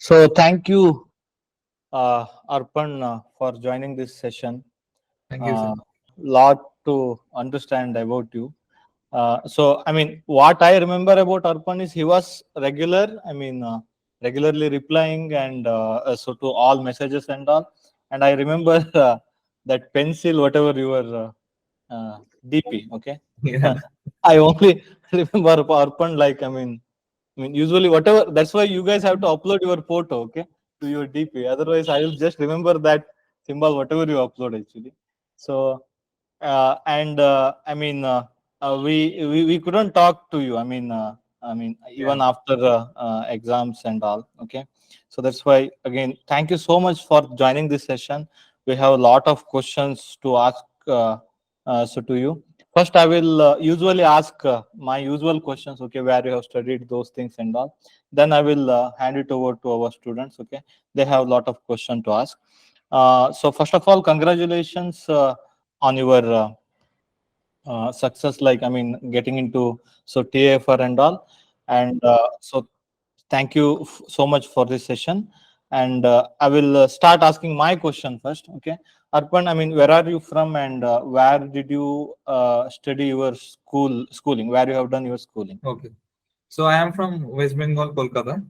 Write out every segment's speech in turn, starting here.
So thank you, Arpan, for joining this session. Thank you, sir. Lot to understand about you. What I remember about Arpan is he was regular. Regularly replying and so to all messages and all. And I remember that pencil, whatever your DP. Okay, Yeah, I only remember Arpan like usually whatever. That's why you guys have to upload your photo, okay, to your DP. Otherwise, I will just remember that symbol, whatever you upload actually. So, and we couldn't talk to you. yeah, Even after exams and all. Okay, so that's why again, thank you so much for joining this session. We have a lot of questions to ask. So to you. First, I will usually ask my usual questions, okay, where you have studied those things and all. Then I will hand it over to our students, okay. They have a lot of questions to ask. So first of all, congratulations on your success, like, getting into so TIFR and all. And so thank you so much for this session. And I will start asking my question first, okay. Arpan, where are you from, and where did you study your schooling, where you have done your schooling? okay. So I am from West Bengal, Kolkata.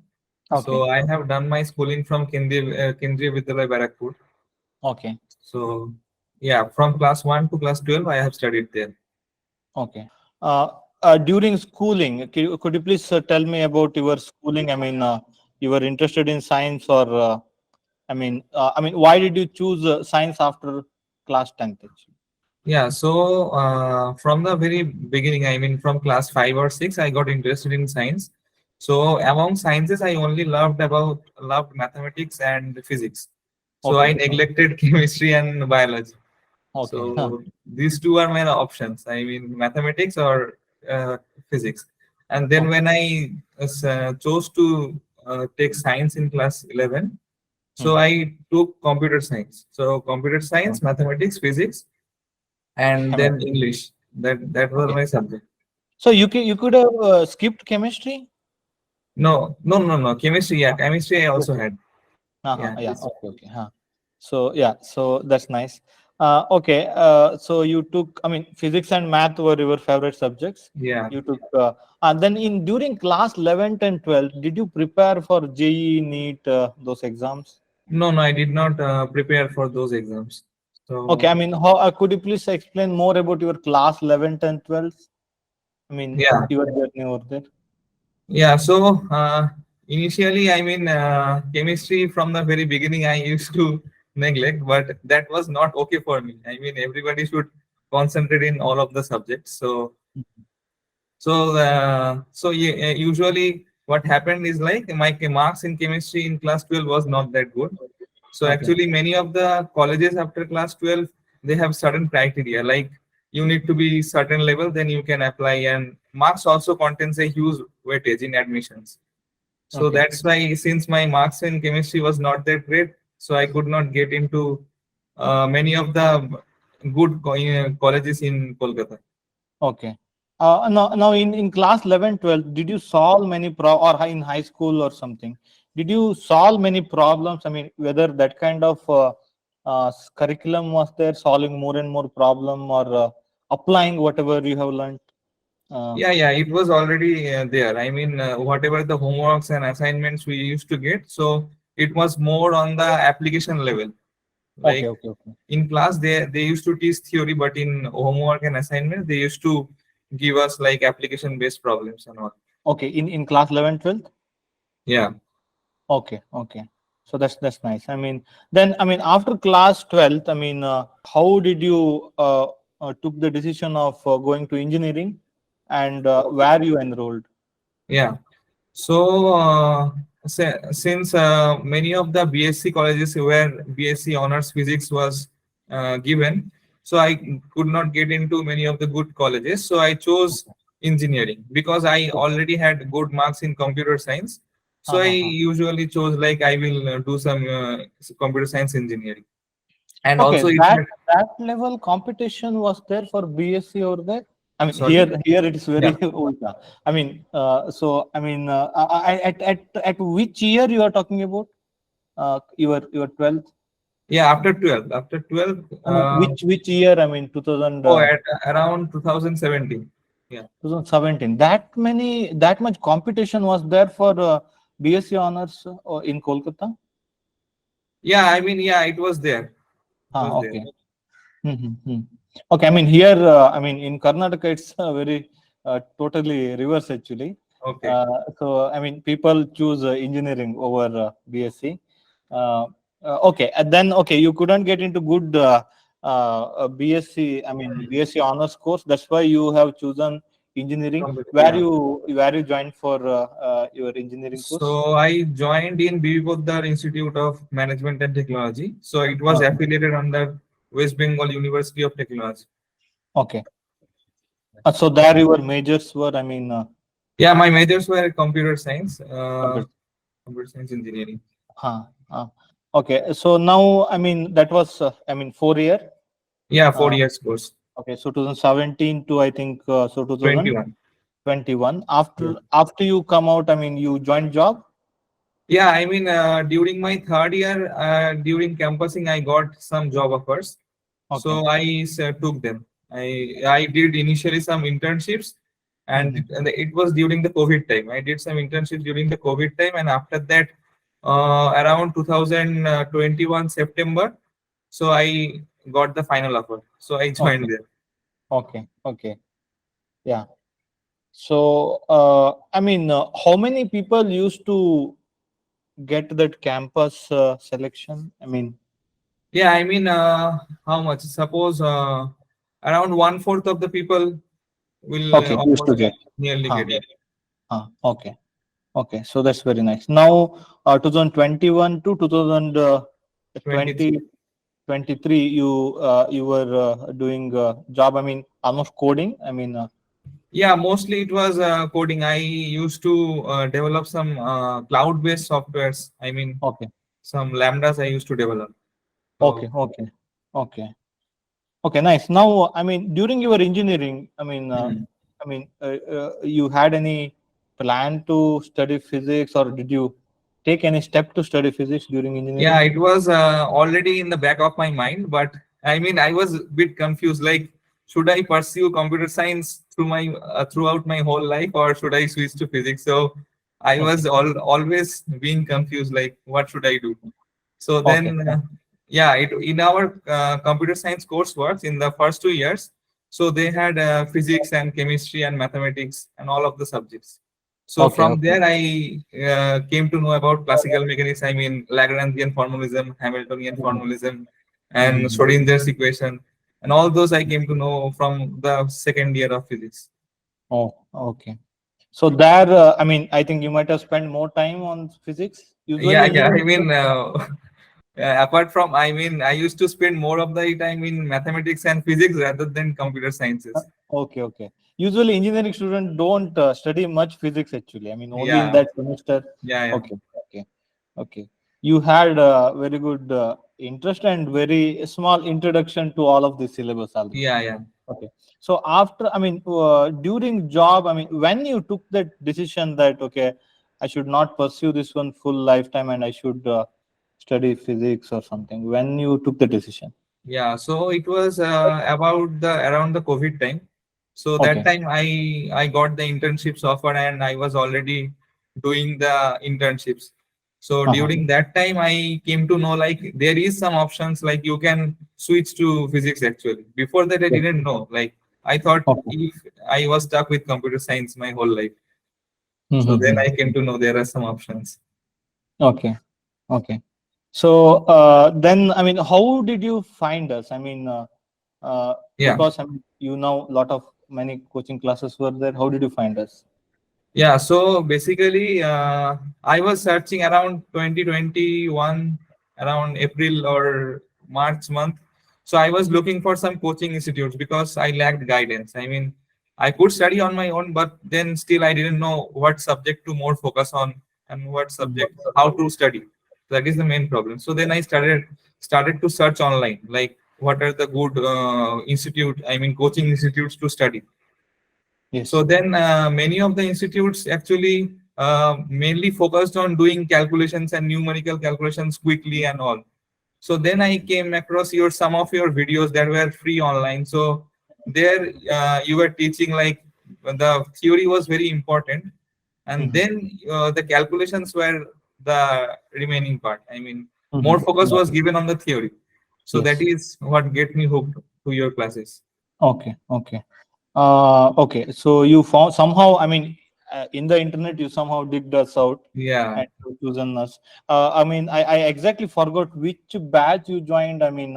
Okay. So I have done my schooling from Kendriya Vidyalaya, Barakpur. Okay. So yeah, from class 1 to class 12, I have studied there. Okay. uh, During schooling, could you please tell me about your schooling? You were interested in science, or why did you choose science after class 10th actually? Yeah, so from the very beginning, I mean, from class 5 or 6, I got interested in science. So among sciences, I only loved mathematics and physics. So I Okay. neglected chemistry and biology. Okay. So these two are my options. I mean, mathematics or uh, physics. And then Okay. when I chose to take science in class 11, Hmm. so I took computer science. So computer Okay. science, mathematics, physics, and then Chemistry. English. That was Okay. my subject. So you could have skipped chemistry. No, no, no, no. Chemistry, yeah, chemistry I also Okay. had. Yeah, Yeah. this. Okay. Okay. So yeah. So that's nice. Okay. So you took. Physics and math were your favorite subjects. Yeah. You took. And then in during class 11th and 12th, did you prepare for JEE, NEET, those exams? No, no, I did not prepare for those exams. Okay. So How could you please explain more about your class 11th and 12th? yeah, Your journey over there. yeah. So initially, I mean, chemistry from the very beginning, I used to neglect, but that was not okay for me. I mean, everybody should concentrate in all of the subjects. So usually what happened is like my marks in chemistry in class 12 was not that good. So Okay. actually many of the colleges after class 12, they have certain criteria like you need to be certain level, then you can apply, and marks also contains a huge weightage in admissions. So Okay. that's why since my marks in chemistry was not that great, so I could not get into many of the good colleges in Kolkata. Okay. Now in class 11, 12, did you solve many or in high school or something? Did you solve many problems? Whether that kind of curriculum was there, solving more and more problem, or applying whatever you have learned? Uh, Yeah, yeah, it was already there. I mean, whatever the homeworks and assignments we used to get, so it was more on the application level. okay, Like okay, okay. in class, they used to teach theory, but in homework and assignments, they used to give us like application-based problems and all. Okay, in class 11, 12? Yeah, Okay, okay. So that's nice. Then after class 12th, how did you took the decision of going to engineering, and where you enrolled? yeah. So, since many of the BSc colleges where BSc honors physics was given, so I could not get into many of the good colleges. So I chose engineering because I already had good marks in computer science. So I Uh-huh. usually chose like I will do some computer science engineering, and Okay, also it that had that level competition was there for BSc over there. I mean, Sorry. here it is very Yeah. ulta. I mean, at which year you are talking about? Your 12th. Yeah, after 12. After 12, I mean, which year? I mean, 2000, oh, at around 2017. Yeah. 2017. That much competition was there for BSc honors in Kolkata. Yeah, I mean, yeah, it was there. It was there. Okay. Mm-hmm. Okay, I mean here, I mean in Karnataka, it's very totally reverse actually. Okay. Uh, so I mean people choose engineering over BSc. Uh, okay, and then okay, you couldn't get into good BSc. I mean BSc honors course. That's why you have chosen engineering. Yeah. Where you joined for your engineering course? So I joined in B. Poddar Institute of Management and Technology. So it was Okay. affiliated under West Bengal University of Technology. Okay. So there your majors were. I mean, Yeah, my majors were computer. computer science engineering. Huh, okay, so now I mean that was I mean 4 year. Yeah, four Uh, years course. okay, so 2017 to I think so 21. 2021. Yeah. After you come out, I mean you joined job. Yeah, I mean, during my third year, during campusing, I got some job offers. Okay. So I took them. I did initially some internships, Hmm. and it was during the COVID time. I did some internships during the COVID time, and after that, around 2021 September, so I got the final offer. So I joined Okay. there. Okay. Okay. Yeah. So I mean, how many people used to get that campus selection? I mean, Yeah, I mean, how much? Suppose around one fourth of the people will okay, used to almost get. nearly Huh. get it. Okay. Okay, so that's very nice. Now, 2021 to 2020 23. 23, you were doing job. I mean, almost coding. I mean, Yeah, mostly it was coding. I used to develop some cloud-based softwares. I mean, okay, some lambdas I used to develop. okay, So okay, okay, okay, nice. Now, I mean, during your engineering, hmm. you had any plan to study physics, or did you take any step to study physics during Yeah, engineering? it was already in the back of my mind, but I mean, I was a bit confused. Like, should I pursue computer science throughout my whole life, or should I switch to physics? So I Okay, was always being confused. Like, what should I do? So okay, then, yeah, in our computer science coursework in the first 2 years, so they had physics and chemistry and mathematics and all of the subjects. So okay, from okay. there, I came to know about classical mechanics. I mean, Lagrangian formalism, Hamiltonian Mhm, formalism, and mhm. Schrodinger's equation, and all those I came to know from the second year of physics. Oh, okay. So there, I mean, I think you might have spent more time on physics. Yeah, Usually, yeah. I engineering. mean, apart from, I mean, I used to spend more of the time in mathematics and physics rather than computer sciences. Okay, okay. Usually, engineering students don't study much physics. Actually, I mean, only in Yeah, that semester. yeah, yeah, Okay, okay, okay. You had very good interest and very small introduction to all of the syllabus already. yeah, yeah. Okay. So after, I mean, during job, I mean, when you took that decision that okay, I should not pursue this one full lifetime and I should study physics or something. When you took the decision? Yeah, so it was about the around the COVID time. So that Okay. time I got the internships offer and I was already doing the internships. So Uh-huh. during that time I came to know like there is some options like you can switch to physics actually. Before that I Yes. didn't know. Like I thought Okay. if I was stuck with computer science my whole life. So then Mm-hmm. I came to know there are some options. Okay. Okay. So then, I mean, how did you find us? I mean, Yeah. because I mean, you know, a lot of many coaching classes were there. How did you find us? Yeah, so basically, I was searching around 2021, around April or March month. So I was looking for some coaching institutes because I lacked guidance. I mean, I could study on my own, but then still I didn't know what subject to more focus on and what Mhm. subject, how to study. That is the main problem. So then I started to search online, like what are the good institute, I mean, coaching institutes to study. So Yes. then many of the institutes actually mainly focused on doing calculations and numerical calculations quickly and all. So then I came across your some of your videos that were free online. So there you were teaching like the theory was very important, and Mhm. then the calculations were the remaining part. I mean, more Mhm. focus Yeah. was given on the theory. So that Yes. is what get me hooked to your classes. Okay. Okay. Okay. So you found somehow, I mean, in the internet, you somehow digged us out Yeah. and you chosen us. I mean, I exactly forgot which batch you joined. I mean,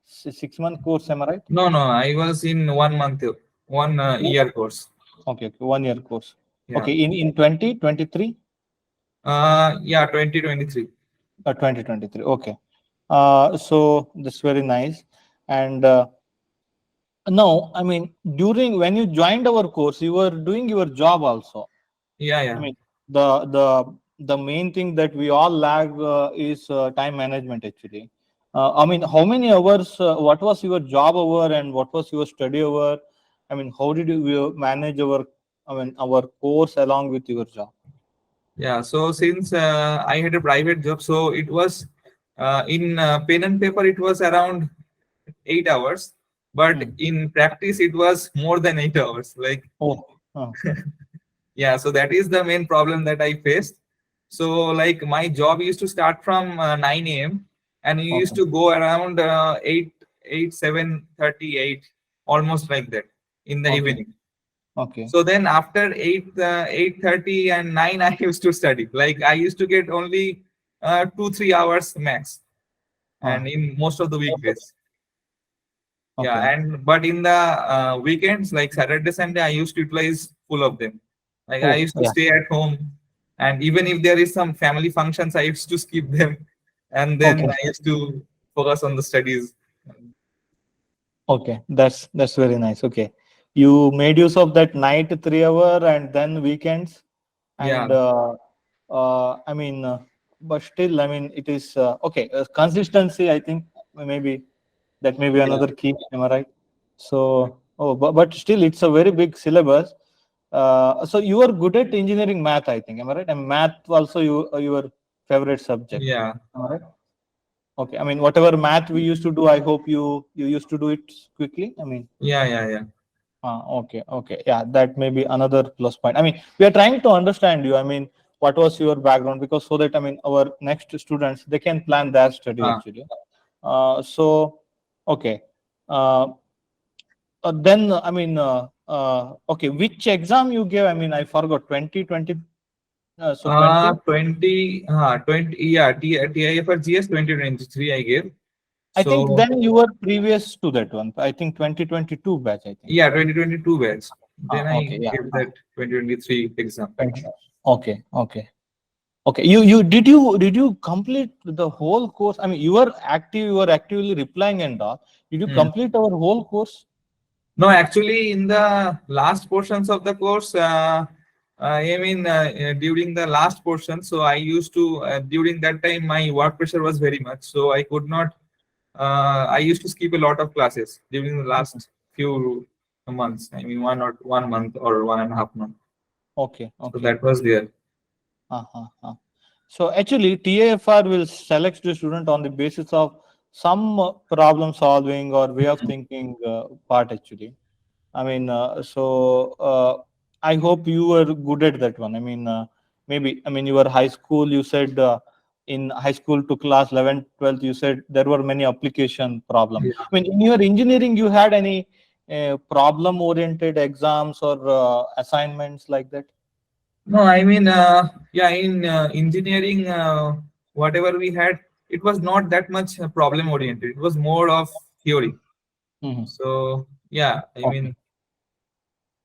6 month course, am I right? No, no, I was in 1 month, one Oh, year course. okay. Okay. 1 year course. Yeah. Okay. In 2023, Yeah, 2023. 2023. Okay. So that's very nice. And now, I mean, during when you joined our course, you were doing your job also. Yeah, I yeah. mean, the main thing that we all lag is time management actually. I mean, how many hours? What was your job hour and what was your study hour? I mean, how did you manage our? I mean, our course along with your job. Yeah. So since I had a private job, so it was in pen and paper, it was around 8 hours, but Hmm. in practice, it was more than 8 hours. Like, Oh, yeah. So that is the main problem that I faced. So like my job used to start from 9 a.m. and you used okay, to go around 8, 7:38, almost like that in the okay, evening. okay, So then after 8:30 and 9, I used to study. Like I used to get only 2, 3 hours max, and uh, in most of the weekdays. Yeah, okay, and but in the weekends, like Saturday, Sunday, I used to utilize full of them. Like I oh, used to yeah, stay at home, and even if there is some family functions, I used to skip them, and then okay, I used to focus on the studies. okay. That's very nice. Okay, you made use of that night 3 hour and then weekends and Yeah, I mean, but still, I mean, it is okay. Consistency, I think, maybe that may be yeah, another key. Am I right? So, oh, but still, it's a very big syllabus. So you are good at engineering math, I think. Am I right? And math also your favorite subject. yeah, Am I right? Okay. I mean, whatever math we used to do, I hope you used to do it quickly. I mean. yeah, yeah, yeah, Okay, okay. Yeah, that may be another plus point. I mean, we are trying to understand you. I mean, what was your background? Because so that, I mean, our next students, they can plan their study actually. So, okay. Uh, then, I mean, okay, which exam you gave? I mean, I forgot, 2020. So 20, 20, yeah, TIFR GS 2023 I gave. I think So, then you were previous to that one. I think 2022 batch, I think. yeah, 2022 batch. Then I Okay, yeah. gave that 2023 exam. 20. Okay, okay. Okay, you did you complete the whole course? I mean, you were active, you were actively replying and all. Did you Hmm. complete our whole course? No, actually, in the last portions of the course, I mean, during the last portion, so I used to, during that time, my work pressure was very much. So I could not, I used to skip a lot of classes during the Mhm. last few months. I mean, 1 month or 1.5 month. Okay, So okay. that was there. Uh-huh. So actually, TAFR will select the student on the basis of some problem solving or way of thinking part actually. I mean, I hope you were good at that one. I mean, maybe, I mean, your high school, you said in high school to class 11th, 12th, you said there were many application problem. Yeah. I mean, in your engineering, you had any problem oriented exams or assignments like that? No, I mean, yeah, in engineering, whatever we had, it was not that much problem oriented. It was more of theory. Mhm. So, yeah, I Okay. mean,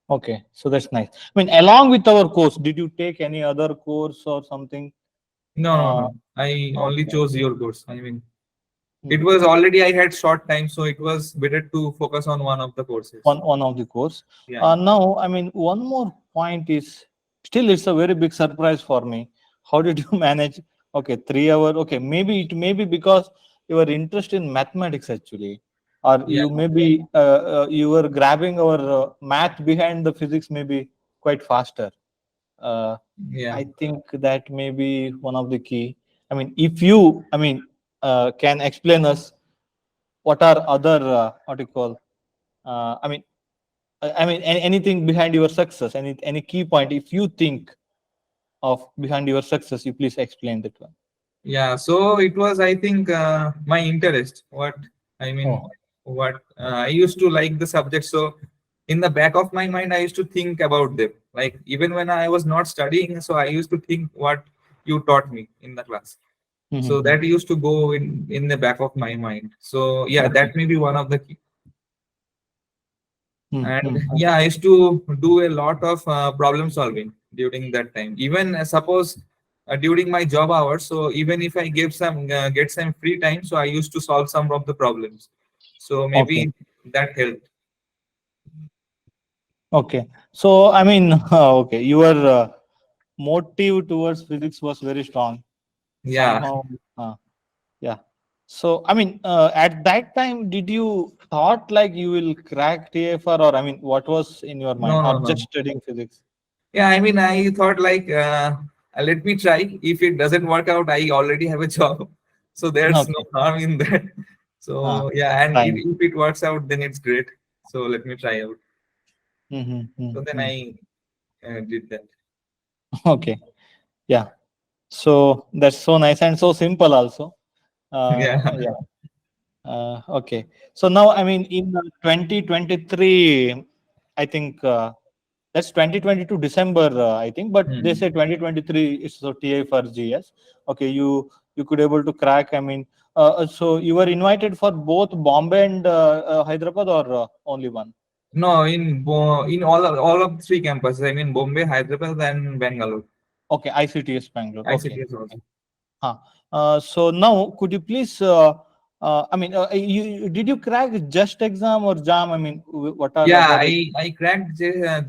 Okay. So that's nice. I mean, along with our course, did you take any other course or something? no, no, Uh, no. I only okay. chose your course. I mean, it Mhm. was already I had short time, so it was better to focus on one of the courses. One of the course. Yeah. Now, I mean, one more point is still it's a very big surprise for me. How did you manage? Okay, 3 hour. Okay, maybe it may be because you were interested in mathematics actually. or Yeah, you maybe you were grabbing our math behind the physics maybe quite faster. uh, yeah, I think that may be one of the key. I mean, if you, I mean, can explain us what are other what you call, I mean, I mean, anything behind your success, any key point, if you think of behind your success, you please explain that one. yeah. So it was, I think, my interest. What I mean, Oh, what I used to like the subject. So in the back of my mind, I used to think about them. Like even when I was not studying, so I used to think what you taught me in the class. So mm-hmm. that used to go in the back of my mind. So yeah, Okay. that may be one of the key. And Mm-hmm. yeah, I used to do a lot of problem solving during that time. Even suppose during my job hours, so even if I get some free time, so I used to solve some of the problems. So Okay. maybe that helped. Okay. So, I mean, okay, your motive towards physics was very strong. Yeah. Somehow, uh, yeah. So, I mean, at that time, did you thought like you will crack TFR, or I mean, what was in your mind, No, or no, just no. studying physics? Yeah, I mean, I thought like, let me try. If it doesn't work out, I already have a job, so there's no Okay. harm in that. So yeah, and Fine. if it works out, then it's great. So let me try out. So then Mm-hmm. I did that. Okay. Yeah. So that's so nice and so simple also. Yeah. Yeah. Okay. So now, I mean, in 2023, I think that's 2022 December, I think, but they Hmm. say 2023 is so TA for GS. Okay, you could able to crack. I mean, so you were invited for both Bombay and Hyderabad, or only one? No, in all of three campuses. I mean, Bombay, Hyderabad, and Bangalore. Okay, ICTS Bangalore. Okay. ICTS Okay. also. Huh. So now, could you please? I mean, did you crack just exam or jam? I mean, what are Yeah, other? I cracked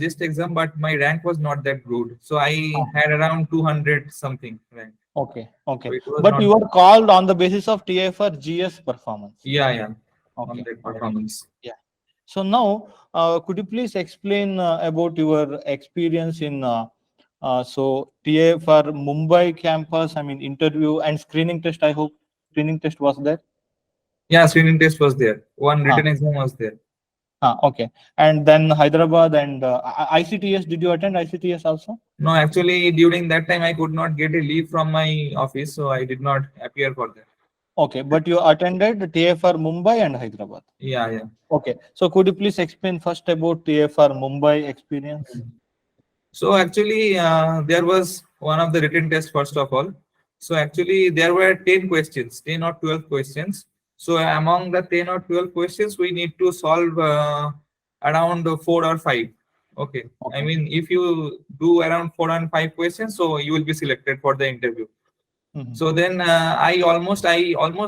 just exam, but my rank was not that good. So I Huh. had around 200 something rank. Okay, So okay. it was But not. you were called on the basis of TFR GS performance. Yeah, yeah, on Okay, that okay. performance. Yeah. So now, could you please explain about your experience in so TFR Mumbai campus? I mean, interview and screening test. I hope screening test was there. Yeah, screening test was there. One Huh. written exam was there. Okay. And then Hyderabad and ICTS. Did you attend ICTS also? No, actually, during that time, I could not get a leave from my office, so I did not appear for that. Okay, but you attended TFR Mumbai and Hyderabad. Yeah, yeah. Okay. So could you please explain first about TFR Mumbai experience? So actually, there was one of the written tests first of all. So actually, there were 10 questions, 10 or 12 questions. So among the 10 or 12 questions, we need to solve around four or five. Okay. I Okay. mean, if you do around four and five questions, so you will be selected for the interview. Mhm. So then I almost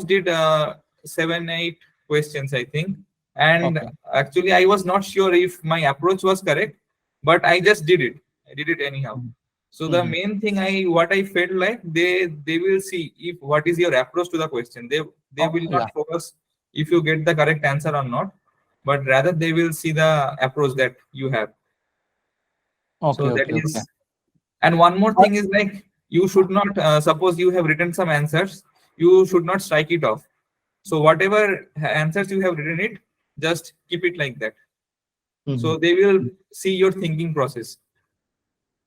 did 7 8 questions, I think. And Okay. actually I was not sure if my approach was correct, but I just did it. I did it anyhow. Mhm. So the Mhm. main thing I what I felt like, they will see if what is your approach to the question. They Oh, will yeah. not focus if you get the correct answer or not, but rather they will see the approach that you have. So Okay. that Okay. Okay. is. And one more Uh, thing is like, you should not suppose you have written some answers, you should not strike it off. So whatever answers you have written it, just keep it like that. mhm. So they will see your thinking process.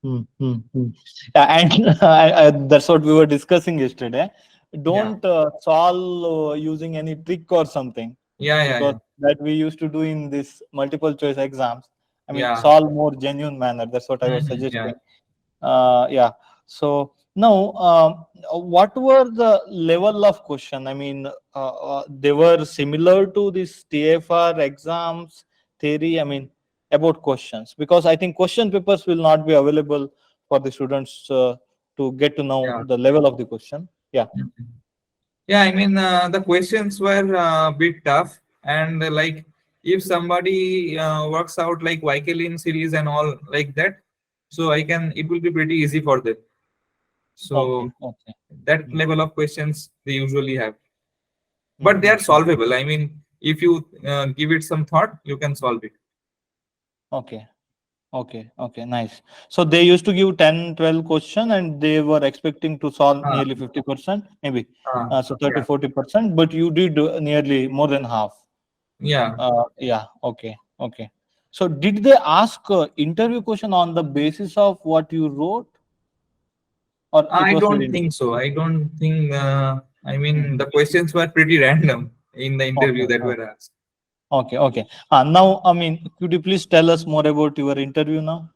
Mm-hmm. Yeah, and that's what we were discussing yesterday. Yeah, Don't solve using any trick or something, yeah, yeah, because yeah, that we used to do in this multiple choice exams. I mean, yeah. solve more genuine manner. That's what I was Mhm, yeah. suggesting. Yeah. So now, what were the level of question? I mean, they were similar to this TFR exams theory. I mean, about questions, because I think question papers will not be available for the students to get to know Yeah. the level of the question. Yeah. Mhm. Yeah, I mean, the questions were a bit tough, and like, if somebody works out like Vikelin series and all like that, so it will be pretty easy for them. Okay. So Okay. that Mm-hmm. level of questions they usually have, but they are Mm-hmm. solvable. I mean, if you give it some thought, you can solve it. Okay. Okay. Okay. Nice. So they used to give 10, 12 question and they were expecting to solve uh, nearly 50%, maybe. So 30, yeah, 40%, but you did nearly more than half. yeah. Yeah. Okay. Okay. So did they ask interview question on the basis of what you wrote, or it I was don't very think so. I don't think I mean independent? the questions were pretty random in the interview Okay. that Okay. were asked. Okay. Okay. Now, I mean, could you please tell us more about your interview now?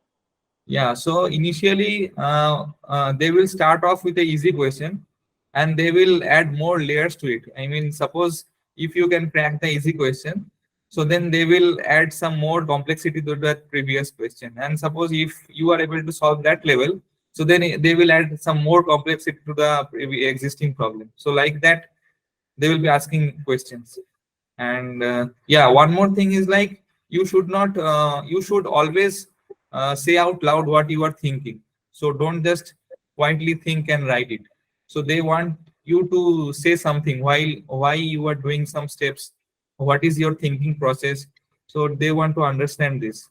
Yeah, so initially they will start off with a easy question and they will add more layers to it. I mean, suppose if you can crack the easy question, so then they will add some more complexity to that previous question. And suppose if you are able to solve that level, so then they will add some more complexity to the existing problem. So, like that, they will be asking questions. And yeah, one more thing is like you should always say out loud what you are thinking. So don't just quietly think and write it. So they want you to say something while why you are doing some steps, what is your thinking process. So they want to understand this,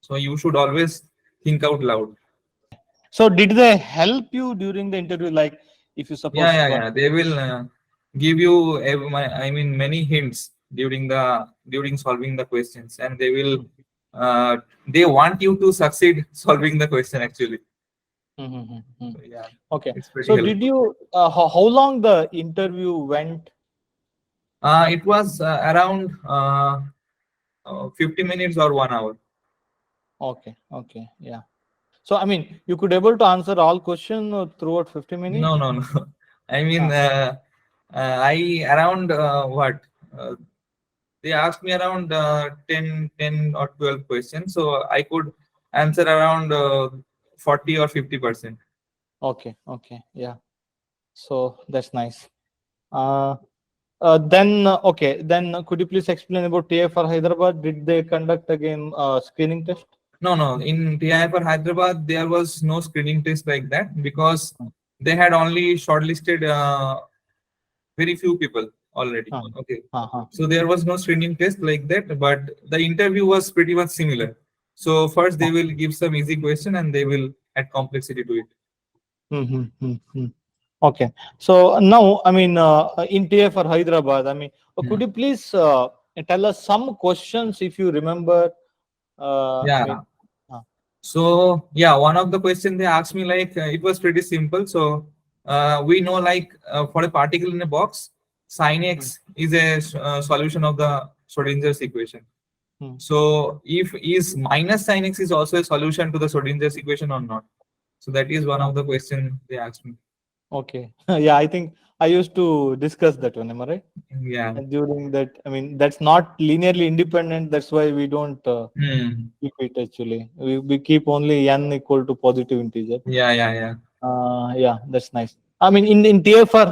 so you should always think out loud. Okay. So did they help you during the interview? Like, if you Yeah, suppose yeah, one. yeah. They will give you, I mean, many hints during solving the questions, and uh, they want you to succeed solving the question actually. Mm-hmm. So yeah, Okay. it's pretty So did helpful. you? How long the interview went? It was around 50 minutes or 1 hour. Okay. Okay. Yeah. So I mean, you could able to answer all question throughout 50 minutes. No, no, no. I mean, Ah, I around what? They asked me around 10 or 12 questions, so I could answer around 40 or 50%. okay. Okay. Yeah. So that's nice. Uh, then could you please explain about TIFR Hyderabad? Did they conduct again screening test? No, no, in TIFR Hyderabad there was no screening test like that because they had only shortlisted very few people already. Uh, Okay, uh-huh. so there was no screening test like that, but the interview was pretty much similar. So first they will give some easy question and they will add complexity to it. Mm-hmm. Okay. So now, I mean, in TIFR Hyderabad, I mean, could Hmm. you please tell us some questions if you remember? I mean, Yeah. uh, So yeah, one of the questions they asked me, like it was pretty simple. So we know, like for a particle in a box, sin mm, x is a solution of the Schrodinger's equation. mm, So if is minus sin x is also a solution to the Schrodinger's equation or not? So that is one uh, of the questions they asked me. okay. Yeah, I think I used to discuss that one. Am I right? Yeah. And during that, I mean, that's not linearly independent. That's why we don't Hmm. keep it actually. We keep only n equal to positive integer. Yeah, yeah, yeah. Yeah, that's nice. I mean, in TFR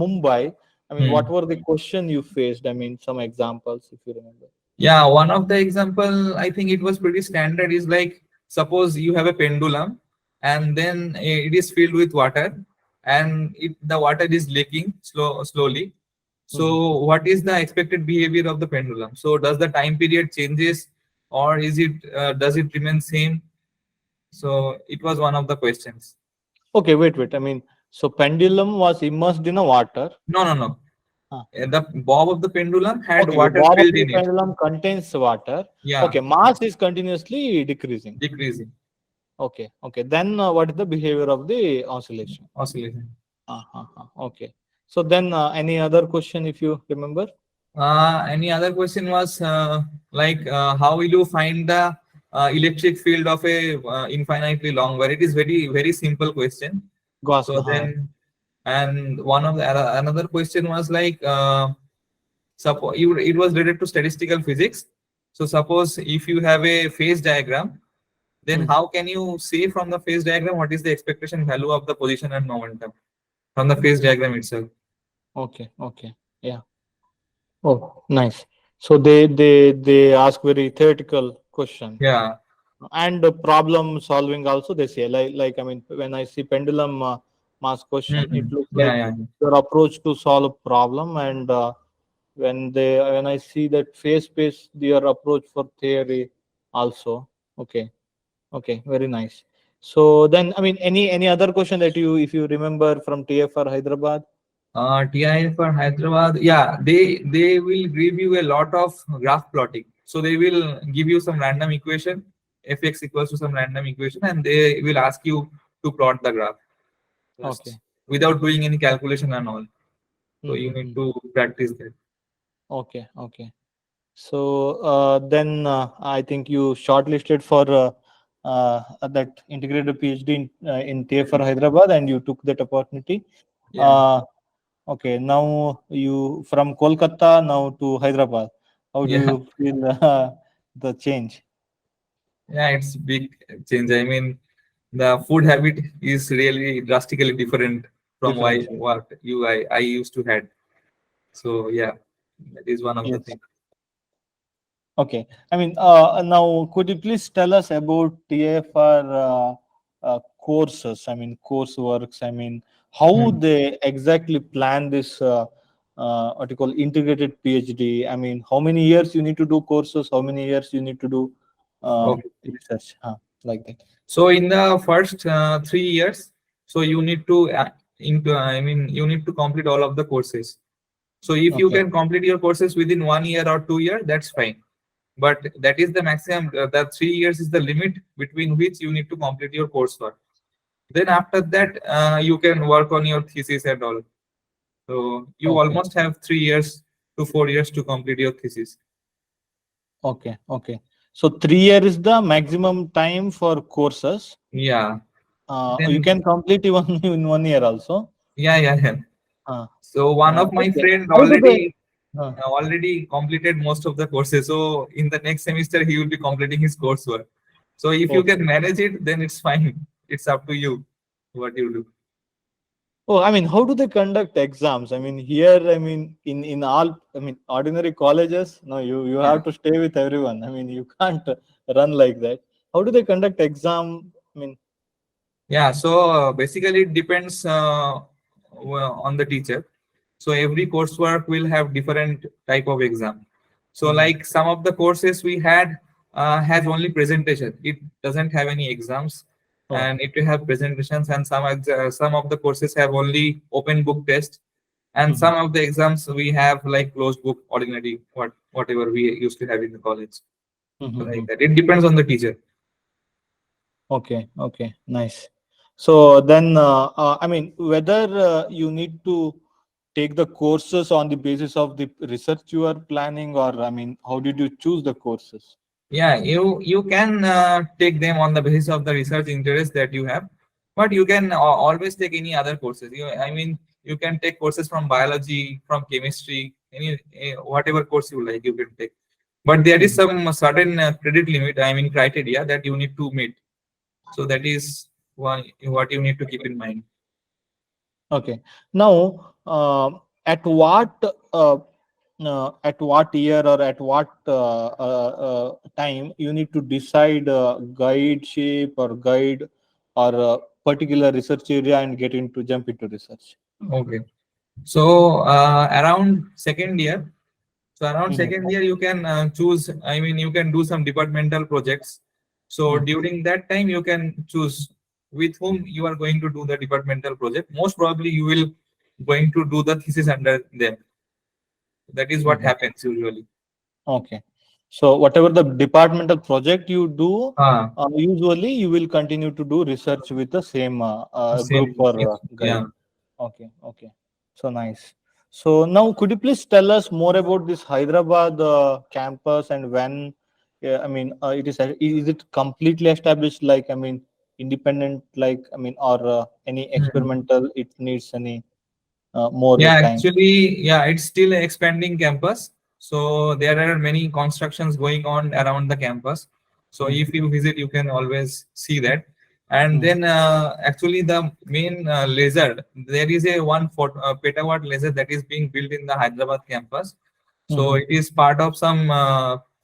Mumbai, I mean, what Hmm. were the question you faced? I mean, some examples if you remember. Yeah, one of the example, I think it was pretty standard, is like suppose you have a pendulum and then it is filled with water and the water is leaking slowly. Mhm. So what is the expected behavior of the pendulum? So does the time period changes, or is it does it remain same? So it was one of the questions. Okay, wait. I mean, so pendulum was immersed in a water. No, no, no. Huh. The bob of the pendulum had Okay, water bob of filled the in it. pendulum contains water. Yeah, Okay, mass is continuously decreasing. decreasing Okay. Then what is the behavior of the oscillation? oscillation. Okay. So then any other question if you remember? Any other question was like how will you find the electric field of a infinitely long wire? It is very simple question. Gauss So law. then, and one of the another question was like suppose it was related to statistical physics. So suppose if you have a phase diagram, then Hmm. how can you say from the phase diagram what is the expectation value of the position and momentum from the phase diagram itself? Okay. Yeah. Oh, nice. So they ask very theoretical question Yeah. and problem solving also. They say like I mean when I see pendulum mass question, it Mhm. looks Yeah, like yeah, your approach to solve a problem and when I see that phase space their approach for theory also. Okay, okay, very nice. So then, I mean, any other question that you, if you remember from TFR Hyderabad? TIFR Hyderabad, yeah, they will give you a lot of graph plotting. So they will give you some random equation, fx equals to some random equation, and they will ask you to plot the graph Okay. just without doing any calculation and all. So you need Mm-hmm. to practice that. Okay, okay. So then I think you shortlisted for that integrated PhD in TFR Hyderabad, and you took that opportunity. Yeah, Uh, okay, now you from Kolkata now to Hyderabad. How do yeah, you feel the change? yeah. It's big change. I mean, the food habit is really drastically different from why Different. what I used to had. So yeah, that is one of the Yes. things. Okay. I mean, now could you please tell us about TFR courses? I mean, courseworks. I mean, how Hmm. they exactly plan this what you call integrated PhD? I mean, how many years you need to do courses? How many years you need to do Okay. research? Like that. So in the first 3 years, so you need to I mean, you need to complete all of the courses. So if you Okay. can complete your courses within 1 year or 2 years, that's fine. But that is the maximum. The 3 years is the limit between which you need to complete your coursework. Then after that, you can work on your thesis and all. So you Okay. almost have 3 years to 4 years to complete your thesis. Okay. Okay. So 3 year is the maximum time for courses. Yeah. You Then can complete even in 1 year also. yeah. Uh, So one of my okay. friend How do they? Uh, already completed most of the courses. So in the next semester, he will be completing his coursework. So if you okay. can manage it, then it's fine. It's up to you what you do. Oh, I mean, how do they conduct exams? I mean, here, I mean, in all, I mean, ordinary colleges, no, you Yeah. have to stay with everyone. I mean, you can't run like that. How do they conduct exam? I mean, Yeah. So basically, it depends on the teacher. So every coursework will have different type of exam. So mhm. like some of the courses we had has only presentation. It doesn't have any exams, Oh, and it will have presentations. And some of the courses have only open book test, and mhm, some of the exams we have like closed book ordinary whatever we used to have in the college. mhm, So like mhm. that. It depends on the teacher. Okay, okay, nice. So then, I mean, whether you need to take the courses on the basis of the research you are planning, or I mean, how did you choose the courses? Yeah, you can take them on the basis of the research interest that you have, but you can always take any other courses. I mean, you can take courses from biology, from chemistry, any whatever course you like, you can take. But there is Mhm. some certain credit limit, I mean criteria that you need to meet. So that is one what you need to keep in mind. Okay. Now, at what at what year or at what time you need to decide guideship or guide or particular research area and get into jump into research? Okay. So around second year, so around Mhm. second year, you can choose. I mean, you can do some departmental projects. So Mhm. during that time, you can choose with whom you are going to do the departmental project. Most probably, you will going to do the thesis under them. That is what Mhm. happens usually. Okay. So whatever the departmental project you do, Ah, usually you will continue to do research with the same group same. or Yeah. guide. Okay, okay. So nice. So now, could you please tell us more about this Hyderabad campus and when? I mean, is it completely established? Like, I mean, independent? Like, I mean, or any Hmm. experimental? It needs any more Yeah, time? actually, yeah, it's still an expanding campus. So there are many constructions going on around the campus. So Mhm, if you visit, you can always see that. And mhm, then actually the main laser, there is a petawatt laser that is being built in the Hyderabad campus. So mhm. it is part of some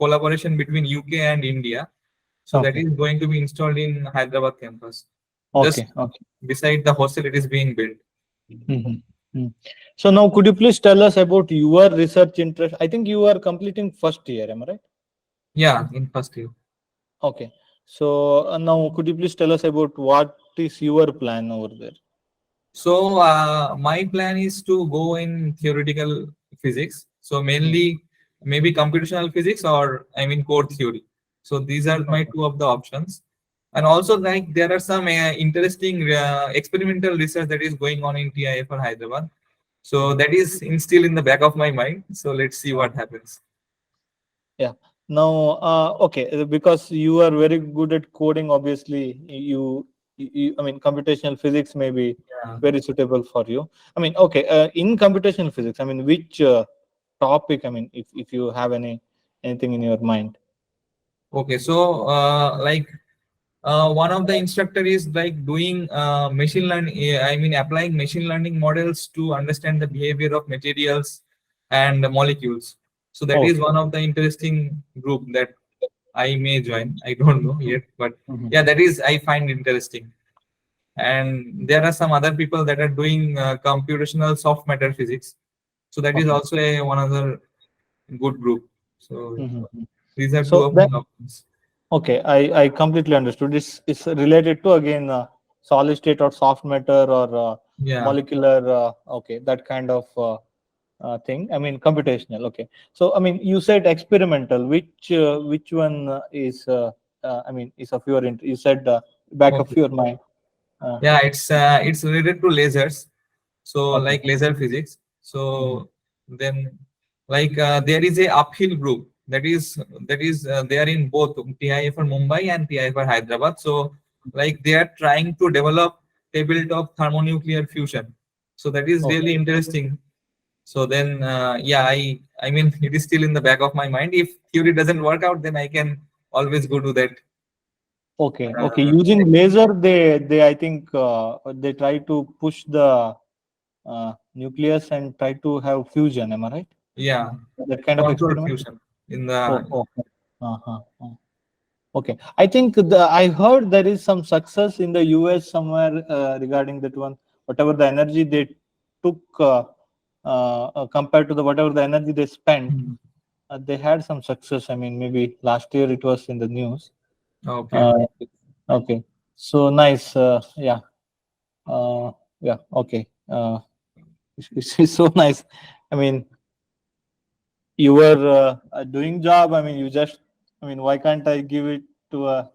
collaboration between UK and India. So that Okay, is going to be installed in Hyderabad campus. Just okay, okay. beside the hostel, it is being built. Mhm. Hmm. So now, could you please tell us about your research interest? I think you are completing first year, am I right? Yeah, in first year. Okay. So now, could you please tell us about what is your plan over there? So my plan is to go in theoretical physics. So Hmm. mainly maybe computational physics or I mean core theory. So these are my Okay. two of the options. And also like there are some interesting experimental research that is going on in TIFR Hyderabad. So Hmm. that is still in the back of my mind. So let's see what happens. Yeah. Now, okay, because you are very good at coding, obviously, I mean, computational physics may be Yeah. very suitable for you. I mean, okay, in computational physics, I mean, which topic? I mean, if you have anything in your mind. Okay. So like one of the instructor is like doing machine learning, I mean applying machine learning models to understand the behavior of materials and the molecules. So that is Okay. one of the interesting group that I may join. I don't know yet, but Mhm. yeah, that is I find interesting. And there are some other people that are doing computational soft matter physics. So that is Okay. also one other good group. So Mhm. these are two So of my that options. okay, I completely understood. It's related to again solid state or soft matter or Yeah. molecular. Okay, that kind of thing. I mean, computational. Okay. So I mean, you said experimental. Which one is? I mean, is of your interest? You said back of Okay. your mind. Uh, Yeah, it's related to lasers. So okay. like laser physics. Hmm. So then like there is a uphill group that is they are in both TIFR Mumbai and TIFR Hyderabad. So like they are trying to develop tabletop thermonuclear fusion. So that is Okay. really interesting. So then yeah, I mean it is still in the back of my mind. If theory doesn't work out, then I can always go to that. Okay. Okay. Uh, Using laser, they I think they try to push the nucleus and try to have fusion. Am I right? yeah, That kind of control experiment. fusion in Oh, the okay. Uh-huh. Okay. I think I heard there is some success in the US somewhere regarding that one. Whatever the energy they took compared to the whatever the energy they spent, Hmm. they had some success. I mean, maybe last year it was in the news. Okay. Uh, okay. So nice. Yeah. Uh, yeah. Okay. It's so nice. I mean, you were doing job. I mean, you just. I mean, why can't I give it to a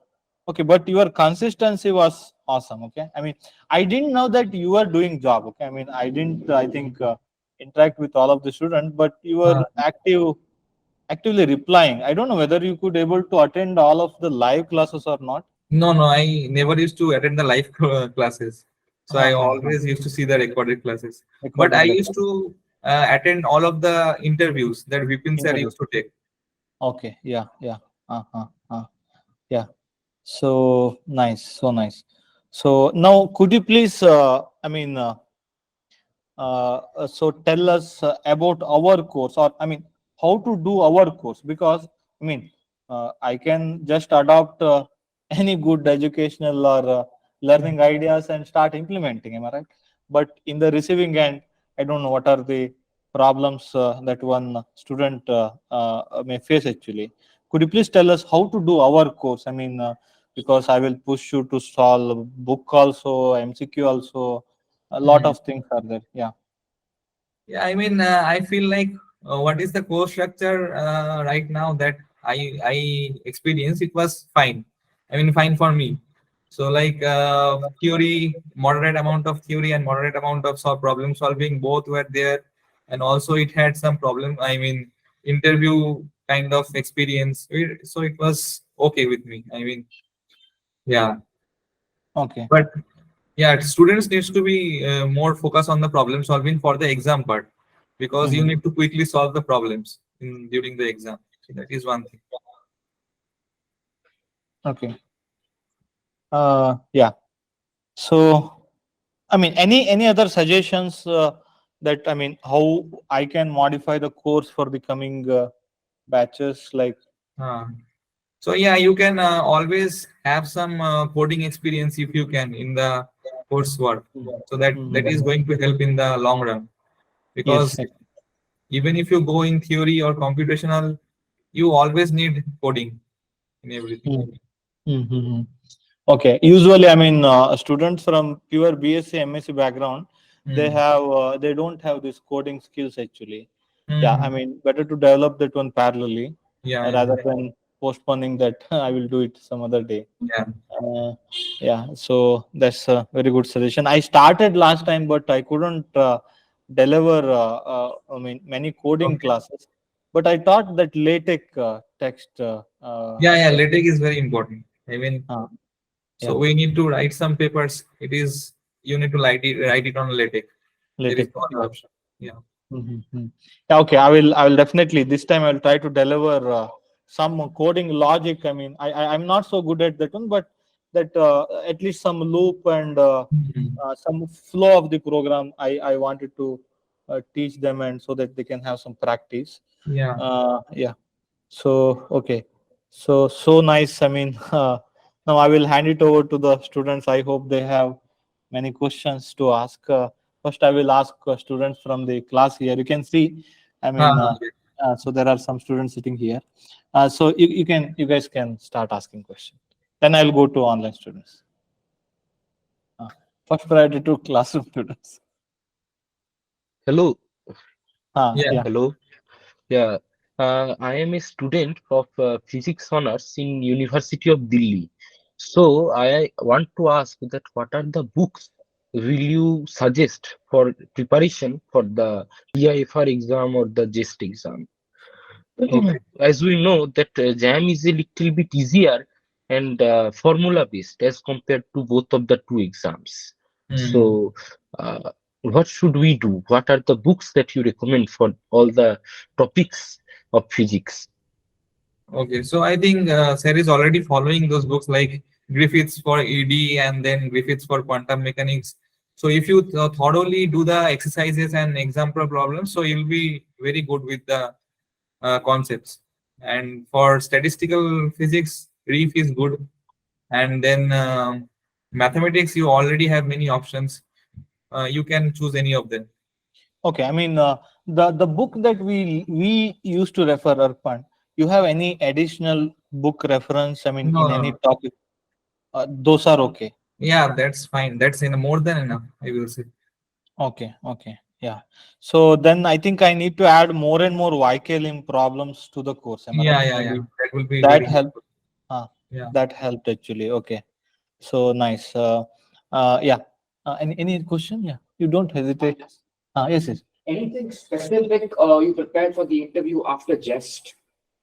okay, but your consistency was awesome. Okay, I mean, I didn't know that you were doing job. Okay, I mean, I didn't. I think interact with all of the students, but you Uh, were actively replying. I don't know whether you could able to attend all of the live classes or not. no, no, I never used to attend the live classes. So I Uh-huh. always used to see the recorded classes. But I Recorded used lecture to attend all of the interviews that Vipin sir interview. used to take. Okay, yeah, yeah, uh-huh. Yeah. So nice, so nice. So now, could you please? I mean. So tell us about our course, or I mean, how to do our course, because I mean, I can just adopt any good educational or learning ideas and start implementing, am I right? But in the receiving end, I don't know what are the problems that one student may face actually. Could you please tell us how to do our course? I mean, because I will push you to solve book also, MCQ also, a lot Mhm. of things are there. Yeah. Yeah, I mean, I feel like what is the course structure right now that I experienced, it was fine. I mean, fine for me. So like theory, moderate amount of theory and moderate amount of problem solving, both were there, and also it had some problem. I mean, interview kind of experience. So it was okay with me. I mean, yeah, Okay. but yeah, students needs to be more focused on the problem solving for the exam part because you Hmm. need to quickly solve the problems during the exam. So that is one thing. Okay. Yeah. So, I mean, any other suggestions that I mean, how I can modify the course for the coming batches? Like, Uh, so yeah, you can always have some coding experience if you can in the coursework. So that is Mhm. going to help in the long run, Yes. because even if you go in theory or computational, you always need coding in everything. Mm-hmm. Okay. Usually, I mean, students from pure BSc, MSc background, Hmm. they don't have these coding skills actually. Yeah. I Hmm. mean, better to develop that one parallelly Yeah, yeah, rather than postponing that. I will do it some other day. yeah. Uh, yeah. So that's a very good suggestion. I started last time, but I couldn't deliver. I mean, many coding Okay. classes. But I taught that LaTeX text Yeah, yeah. stuff. LaTeX is very important. I mean, Uh, so yeah. we need to write some papers. It is, you need to write it on LaTeX. There is LaTeX. no other option. Yeah. Mm-hmm. Yeah, okay. I will definitely this time I will try to deliver some coding logic. I mean, I'm not so good at that one, but that at least some loop and Mhm. some flow of the program. I wanted to teach them and so that they can have some practice. Yeah. Yeah. So okay. So nice. I mean, now I will hand it over to the students. I hope they have many questions to ask. First, I will ask students from the class here. You can see, I mean, Yeah. so there are some students sitting here. So you guys can start asking questions. Then I'll go to online students. Uh, First priority to classroom students. Hello, Yeah. Yeah. hello. Yeah, I am a student of physics honors in University of Delhi. So I want to ask that what are the books will you suggest for preparation for the TIFR exam or the JEST exam? Okay. As we know that JAM is a little bit easier and formula based as compared to both of the two exams. Hmm. So, what should we do? What are the books that you recommend for all the topics of physics? Okay. So I think Sir is already following those books like Griffiths for ED and then Griffiths for quantum mechanics. So if you thoroughly do the exercises and example problems, so you'll be very good with the concepts. And for statistical physics, Reef is good. And then mathematics, you already have many options. You can choose any of them. Okay. I mean, the book that we used to refer, Arpan. You have any additional book reference? I mean, No, in no, any no. topic, those are okay. Yeah, that's fine. That's in more than enough, I will say. Okay, okay, yeah. So then I think I need to add more and more YKLM problems to the course. Am I right? Yeah, yeah, yeah. Maybe That will be that very helped. helpful. Uh, Yeah. that helped actually. Okay, so nice. Yeah. Any question? Yeah. You don't hesitate. Yes, yes. Anything specific you prepared for the interview after JEST?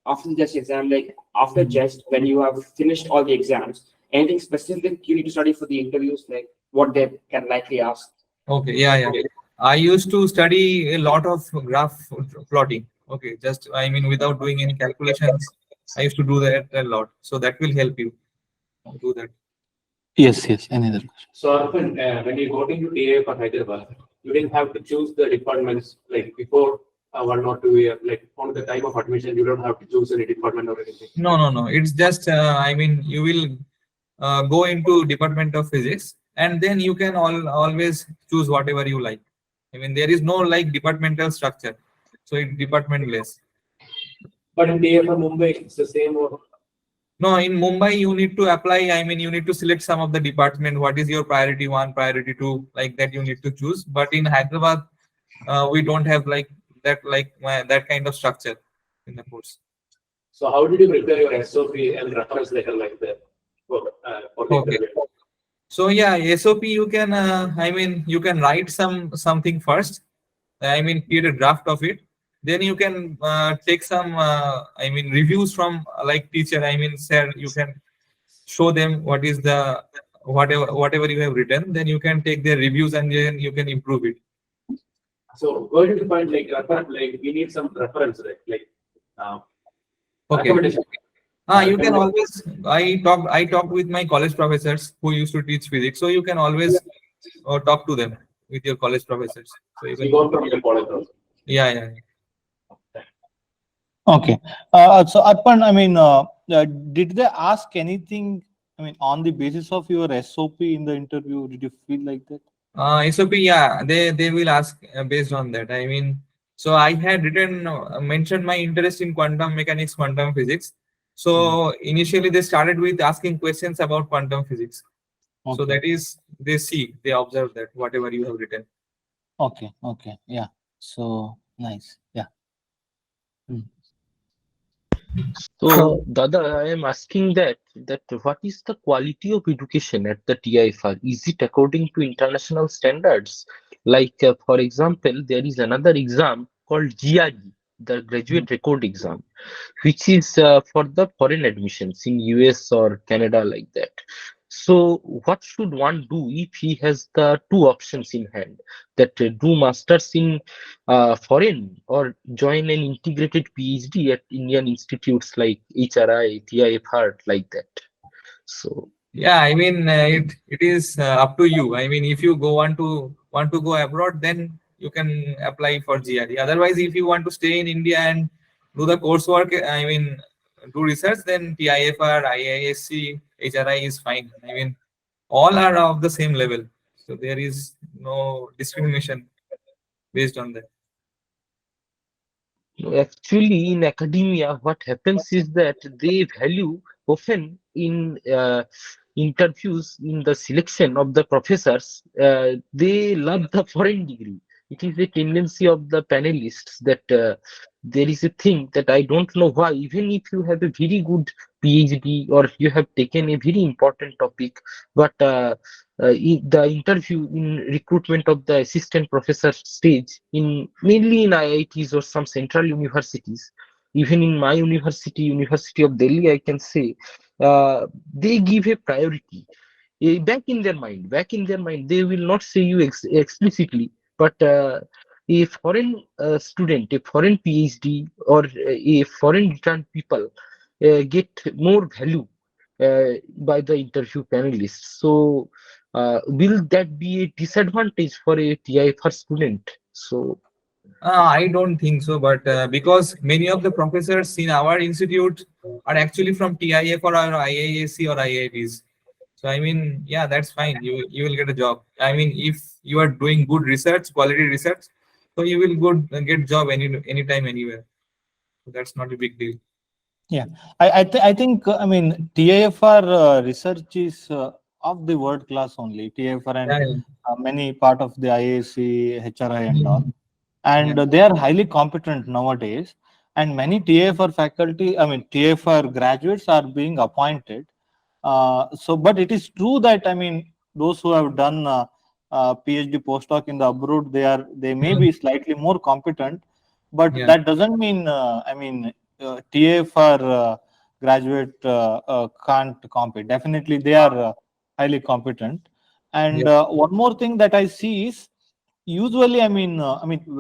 After the JEST exam, like after Mhm. JEST, when you have finished all the exams, anything specific you need to study for the interviews, like what they can likely ask? Okay. Yeah, yeah. I used to study a lot of graph plotting. Okay. Just, I mean, without doing any calculations, I used to do that a lot. So that will help you do that. Yes, yes. Any other question? So, Arpan, when you got into TA for Hyderabad, you didn't have to choose the departments like before 1 or 2 years, like on the time of admission, you don't have to choose any department or anything. No, no, no. It's just, I mean, you will go into Department of Physics, and then you can always choose whatever you like. I mean, there is no like departmental structure, so it's departmentless. But in TA for Mumbai, it's the same. Or No, in Mumbai, you need to apply. I mean, you need to select some of the department. What is your priority one, priority two, like that you need to choose. But in Hyderabad, we don't have like that, like that kind of structure in the course. so, how did you prepare your SOP and reference letter like that for the Okay. interview? So yeah, SOP you can, I mean, you can write something first. I mean, create a draft of it. Then you can take some, I mean, reviews from like teacher. I mean, sir, you can show them what is the whatever you have written. Then you can take their reviews and then you can improve it. So, where did you find like we need some reference, right? Like uh, Okay. recommendation. You can Recommendation. always. I talked with my college professors who used to teach physics. So you can always talk to them with your college professors. So you So, you can. got from your college also. Yeah, yeah. Okay. So Arpan, I mean, did they ask anything I mean, on the basis of your SOP in the interview, did you feel like that? SOP, yeah, they will ask based on that. I mean, so I had written mentioned my interest in quantum mechanics, quantum physics. So initially they started with asking questions about quantum physics. So Okay. that is they observe that whatever you have written. Okay. Okay. Yeah. So nice. Yeah. Mm. So, Dada, I am asking that what is the quality of education at the TIFR? Is it according to international standards? Like, for example, there is another exam called GRE, the Mhm. Graduate Record Exam, which is for the foreign admissions in US or Canada, like that. So, what should one do if he has the two options in hand, that do masters in foreign or join an integrated PhD at Indian institutes like HRI, TIFR, like that? So, Yeah, I mean it is up to you. I mean, if you go want to go abroad, then you can apply for GRE. Otherwise, if you want to stay in India and do the coursework, I mean, do research, then TIFR, IISc, HRI is fine. I mean, all are of the same level, so there is no discrimination based on that. no, actually, in academia, what happens is that they value often in interviews in the selection of the professors, they love the foreign degree. It is a tendency of the panelists that there is a thing that I don't know why, even if you have a very good PhD or you have taken a very important topic, but the interview in recruitment of the assistant professor stage in mainly in IITs or some central universities, even in my university, University of Delhi, I can say they give a priority back in their mind they will not say you explicitly, but a foreign student, a foreign PhD or a foreign returned people get more value by the interview panelists. So will that be a disadvantage for a TIFR student? So I don't think so, but because many of the professors in our institute are actually from TIFR or IISc or IITs. So I mean, yeah, that's fine. You will get a job. I mean, if you are doing good research, quality research, so you will get job anytime anywhere. So that's not a big deal. Yeah, I think I mean TIFR research is of the world class only. TIFR and Yeah, yeah. many part of the IAC, HRI and all, Mm. and Yeah. they are highly competent nowadays. And many TIFR faculty, I mean TIFR graduates are being appointed. So, but it is true that I mean those who have done PhD postdoc in the abroad, they may Mm. be slightly more competent, but Yeah. that doesn't mean I mean TIFR graduate can't compete. Definitely, they are highly competent. And Yeah. one more thing that I see is usually, I mean,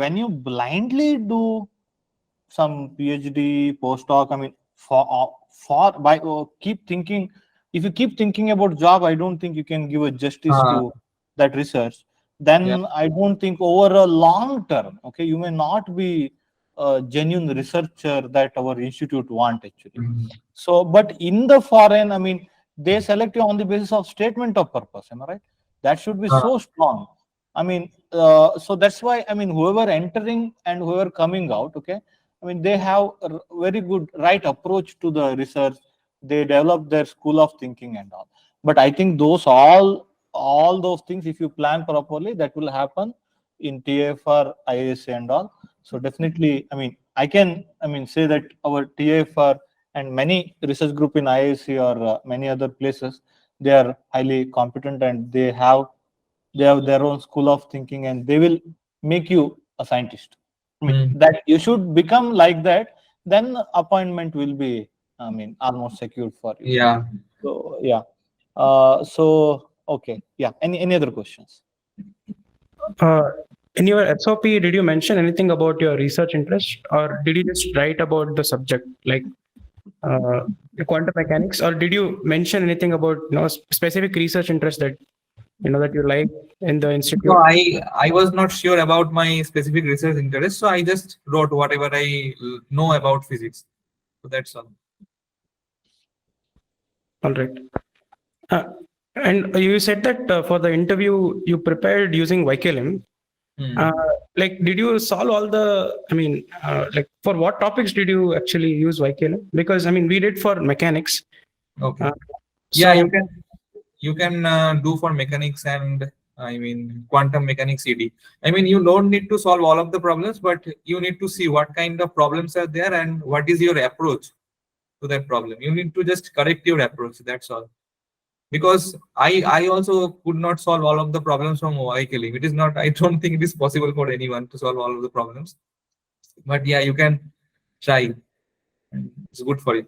when you blindly do some PhD postdoc. I mean, for by keep thinking. If you keep thinking about job, I don't think you can give a justice Uh, to that research. yeah. Then I don't think over a long term, okay, you may not be a genuine researcher that our institute want actually. Mm. So, but in the foreign, I mean, they select you on the basis of statement of purpose. Am I right? That should be Uh, so strong. I mean, so that's why I mean, whoever entering and whoever coming out, okay, I mean, they have a very good right approach to the research. They develop their school of thinking and all. But I think those all those things, if you plan properly, that will happen in TFR, IAS and all. So definitely, I mean, say that our TFR and many research group in IIC or many other places, they are highly competent and they have their own school of thinking and they will make you a scientist. I mean, mm. that you should become like that, then appointment will be, I mean, almost secured for you. Yeah. So yeah. So okay, yeah. Any other questions? Uh, in your SOP, did you mention anything about your research interest, or did you just write about the subject, like the quantum mechanics, or did you mention anything about specific research interest that that you like in the No, institute? I was not sure about my specific research interest, so I just wrote whatever I know about physics. So that's all. All right. Uh, and you said that for the interview you prepared using YKLM. Hmm. Like, did you solve all the? I mean, like, for what topics did you actually use YKLM? Because I mean, we did for mechanics. Okay. Uh, Yeah, so you can do for mechanics and I mean quantum mechanics ED. I mean you don't need to solve all of the problems, but you need to see what kind of problems are there and what is your approach to that problem. You need to just correct your approach. That's all. Because I also could not solve all of the problems from OIKLM. It is not. I don't think it is possible for anyone to solve all of the problems. But yeah, you can try. And it's good for you.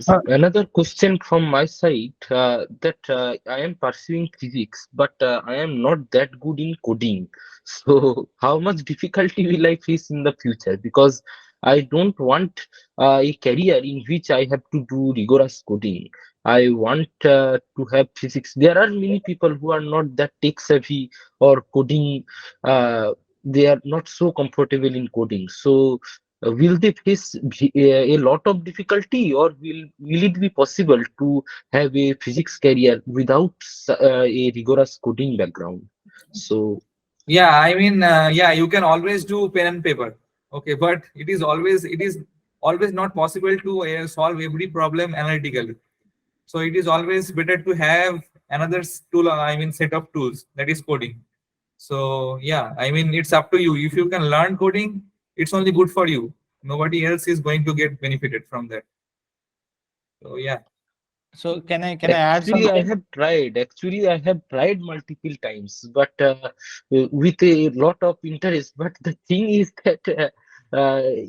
uh, Another question from my side, that I am pursuing physics, but I am not that good in coding. So, how much difficulty will I face in the future? Because I don't want a career in which I have to do rigorous coding. I want to have physics. There are many people who are not that tech savvy or coding. They are not so comfortable in coding. So, will they face a lot of difficulty, or will it be possible to have a physics career without a rigorous coding background? So, Yeah, I mean, yeah, you can always do pen and paper. Okay, but it is always not possible to solve every problem analytically. So it is always better to have another tool. I mean, set of tools that is coding. So yeah, I mean, it's up to you. If you can learn coding, it's only good for you. Nobody else is going to get benefited from that. So yeah. So can I add something? actually, I have tried multiple times, but with a lot of interest. But the thing is that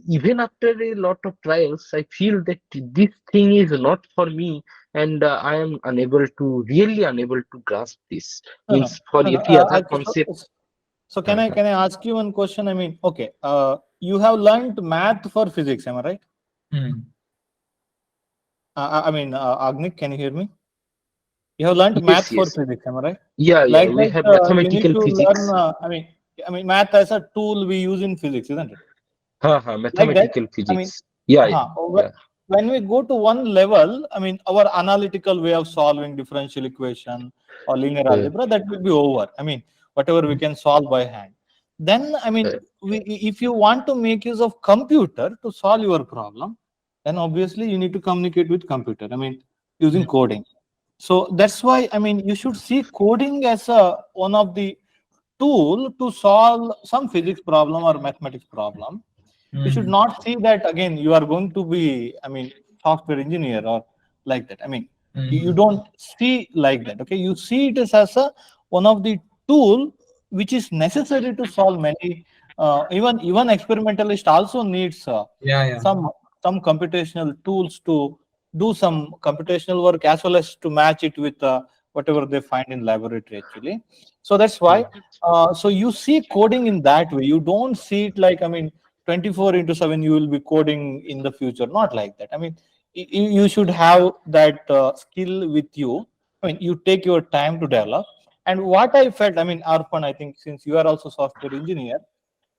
even after a lot of trials, I feel that this thing is not for me, and I am really unable to grasp this. No, no, Means for no, no. every other So, concept. so Uh, can I ask you one question? I mean, okay, you have learned math for physics, am I right? Hmm. I mean, Agnik, can you hear me? You have learned math yes, for yes, physics, am I right? yeah. Like We that, have you need mathematical to learn. physics. Math as a tool we use in physics, isn't it? Like that. Mathematical I mean, physics. Yeah, yeah, huh, yeah. when we go to one level, I mean, our analytical way of solving differential equation or linear Uh, algebra, that will be over. I mean, whatever we can solve by hand. Then, I mean, uh, if you want to make use of computer to solve your problem, then obviously you need to communicate with computer. I mean, using coding. So that's why, I mean, you should see coding as one of the tool to solve some physics problem or mathematics problem. You should Hmm. not see that again you are going to be, I mean, software engineer or like that. I mean, you Hmm. don't see like that. Okay, you see it as a one of the tool which is necessary to solve many. Even experimentalist also needs Yeah, yeah. some some computational tools to do some computational work as well as to match it with whatever they find in laboratory actually. So that's why, so you see coding in that way. You don't see it like, I mean, 24 into 7 you will be coding in the future, not like that. I mean, you should have that skill with you. I mean, you take your time to develop. And what I felt, I mean, Arpan, I think since you are also software engineer,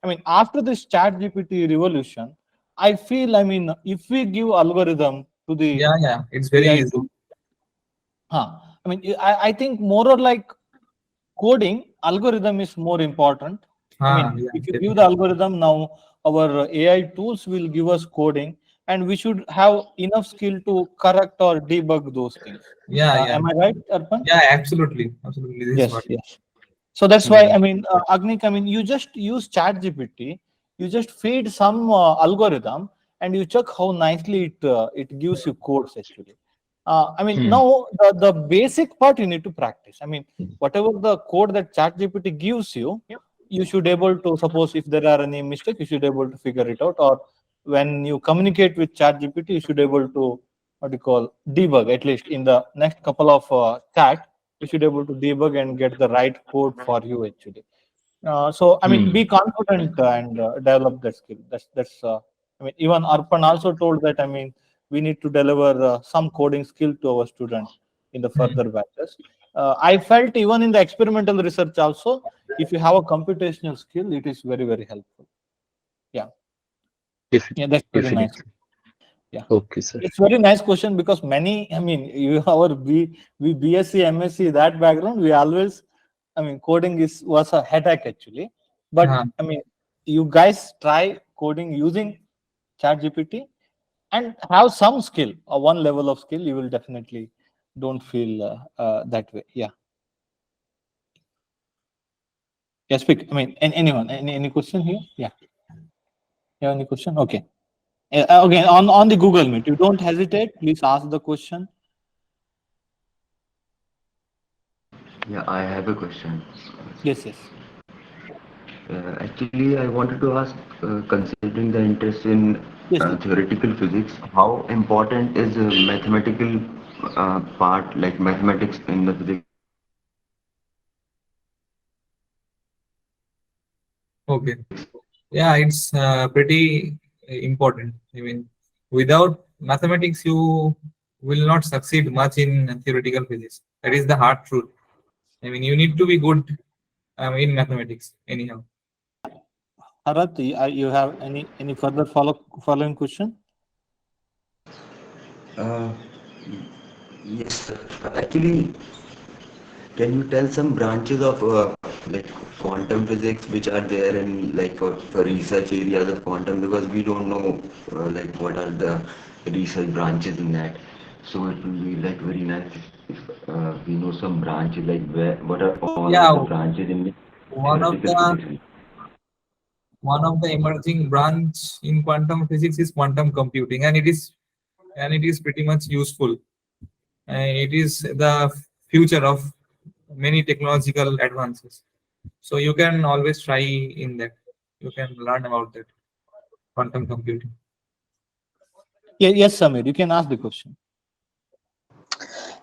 I mean, after this chat GPT revolution, I feel, I mean, if we give algorithm to the Yeah, yeah. It's very AI easy. tool, I mean, I think more or like coding, algorithm is more important. I mean, Yeah, if you give the definitely. algorithm now, our AI tools will give us coding, and we should have enough skill to correct or debug those things. Yeah, yeah. Am I right, Arpan? Yeah, absolutely. Absolutely. This is Yes, what. yes. So that's why, hmm, I mean, Agnik, I mean, you just use ChatGPT, you just feed some algorithm, and you check how nicely it gives you codes actually. I mean, hmm, now the basic part you need to practice. I mean, whatever the code that ChatGPT gives you, you should able to, suppose if there are any mistake, you should able to figure it out. Or when you communicate with ChatGPT, you should able to, what do you call, debug at least in the next couple of chat. You should able to debug and get the right code for you actually. So I mean, hmm, be confident and develop that skill. That's. I mean, even Arpan also told that. I mean, we need to deliver some coding skill to our student in the Hmm. further batches. I felt even in the experimental research also, if you have a computational skill, it is very helpful. Yeah, def- yeah, that's very nice. definitely. Yeah. Okay, sir. It's very nice question because many, I mean, you our we BSc, MSc, that background, we always, I mean, coding was a headache actually. But Uh, I mean, you guys try coding using ChatGPT and have some skill or one level of skill, you will definitely don't feel that way. Yeah. Yeah, speak. I mean, anyone, any question here? Yeah. You have any question? Okay. Again, on the Google Meet, you don't hesitate. Please ask the question. Yeah, I have a question. Yes, yes. Actually, I wanted to ask, considering the interest in Yes, yes. theoretical physics, how important is the mathematical part, like mathematics in the physics? okay. Yeah, it's pretty important. I mean, without mathematics, you will not succeed much in theoretical physics. That is the hard truth. I mean, you need to be good in mathematics, anyhow. Harat, you have any further following question? Uh, yes, sir. Actually, can you tell some branches of like quantum physics which are there in like for research areas of quantum, because we don't know like what are the research branches in that. So it will be like very nice if we know some branches like where what are all of the Yeah, branches in one theoretical of the physics. emerging branch in quantum physics is quantum computing, and it is pretty much useful. It is the future of many technological advances. So you can always try in that. You can learn about that quantum computing. Yeah, yes, Samir, you can ask the question.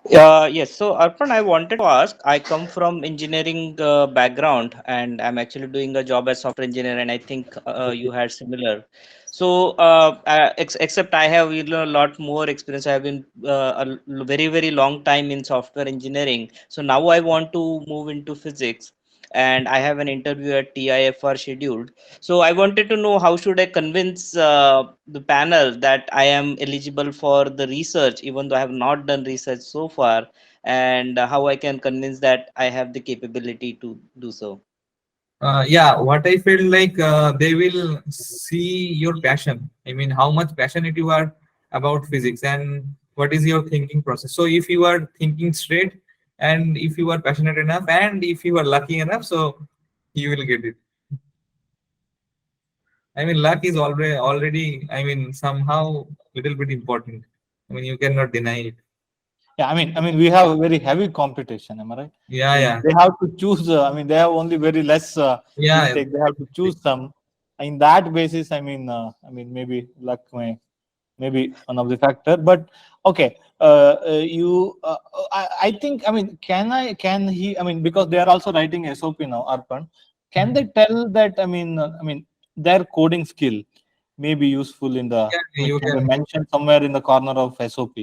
Yes, so Arpan, I wanted to ask. I come from engineering background, and I'm actually doing a job as software engineer, and I think you had similar. So, except I have a lot more experience. I have been very, very long time in software engineering. So now I want to move into physics, and I have an interview at TIFR scheduled. So I wanted to know how should I convince the panel that I am eligible for the research, even though I have not done research so far, and how I can convince that I have the capability to do so. Yeah, what I feel like they will see your passion. I mean, how much passionate you are about physics and what is your thinking process. So if you are thinking straight and if you are passionate enough and if you are lucky enough, so you will get it. I mean, luck is already. I mean, somehow little bit important. I mean, you cannot deny it. Yeah, I mean, we have a very heavy competition. Am I right? Yeah, I mean, yeah, they have to choose. I mean, they have only very less yeah. intake. They have to choose some. In that basis, I mean, maybe luck maybe one of the factor. But okay, I think. I mean, can he? I mean, because they are also writing SOP now, Arpan. Can they tell that? I mean, their coding skill may be useful in the. Yeah, I mean, you can they can. mention somewhere in the corner of SOP?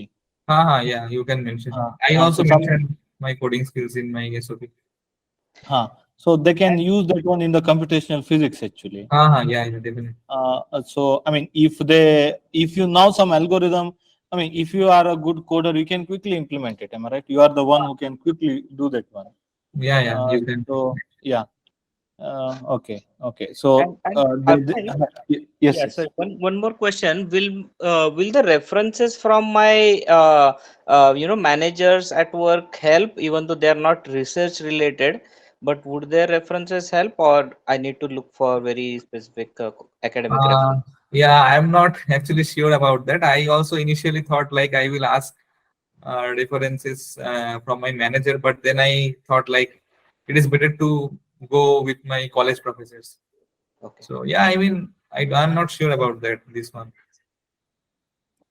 Yeah, you can mention. Uh, I also so some, mentioned my coding skills in my SOP. so they can use that one in the computational physics actually. Yeah, yeah, definitely. So I mean, if you know some algorithm, I mean, if you are a good coder, you can quickly implement it. Am I right? You are the one who can quickly do that one. Yeah, yeah, you can. So yeah. Okay. Okay. And So Arpan, yes, yeah, so yes. one more question. Will the references from my managers at work help, even though they are not research related, but would their references help, or I need to look for very specific academic Uh, reference? yeah, I'm not actually sure about that. I also initially thought like I will ask references from my manager, but then I thought like it is better to go with my college professors. Okay. So yeah, I mean, I'm not sure about that. This one.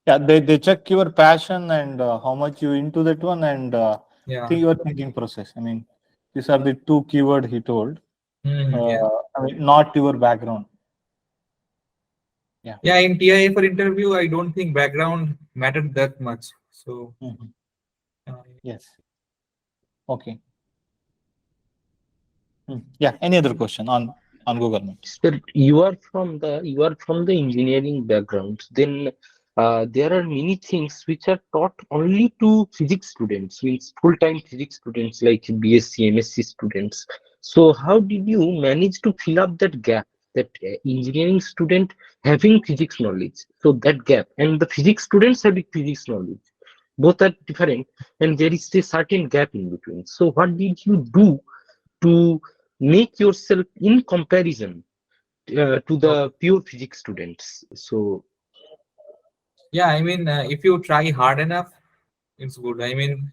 Yeah, they check your passion and how much you into that one and Yeah. think your thinking process. I mean, these are the two keyword he told. Yeah. I mean, not your background. Yeah. Yeah, in TIA for interview, I don't think background mattered that much. So Mhm. uh, Yes. Okay. Yeah. Any other question on Google Meet? Sir, you are from the engineering background. Then there are many things which are taught only to physics students, means full-time physics students like BSc, MSc students. So how did you manage to fill up that gap, that engineering student having physics knowledge? So that gap, and the physics students having physics knowledge, both are different, and there is a certain gap in between. So what did you do to make yourself in comparison to the pure physics students? So Yeah, I mean, if you try hard enough, it's good. I mean,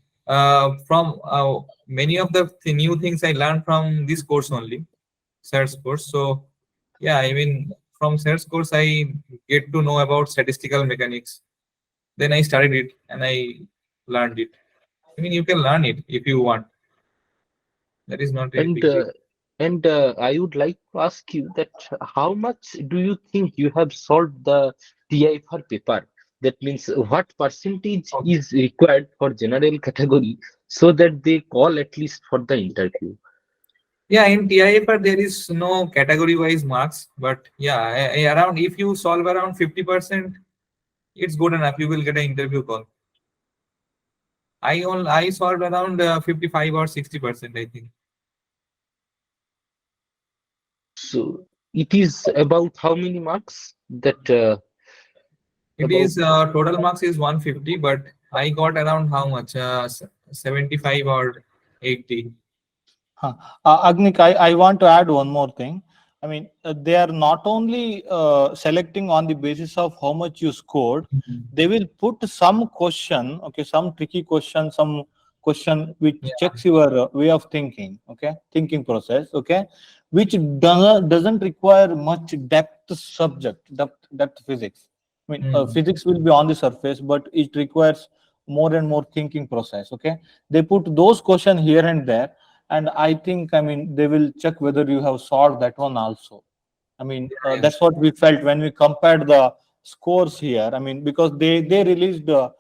from many of the new things I learned from this course only, SERS course. So, yeah, I mean, from SERS course, I get to know about statistical mechanics. Then I studied it and I learned it. I mean, you can learn it if you want. That is not a and big deal. uh, I would like to ask you that how much do you think you have solved the TIFR paper? That means what percentage Okay. is required for general category so that they call at least for the interview? Yeah, in TIFR there is no category-wise marks, but yeah, around if you solve around 50%, it's good enough. You will get an interview call. I solved around 55 or 60%, I think. So it is about how many marks that It about is total marks is 150, but I got around how much? 75 or 80. Huh. Agnik, I want to add one more thing. I mean, they are not only selecting on the basis of how much you scored, Mhm. they will put some question, okay, some tricky question, some question which Yeah. checks your way of thinking, okay, thinking process, okay, which doesn't require much depth subject, depth physics. I mean, Mm. physics will be on the surface, but it requires more and more thinking process, okay. They put those questions here and there, and I think, I mean, they will check whether you have solved that one also. I mean, Yeah, that's what we felt when we compared the scores here. I mean, because they released a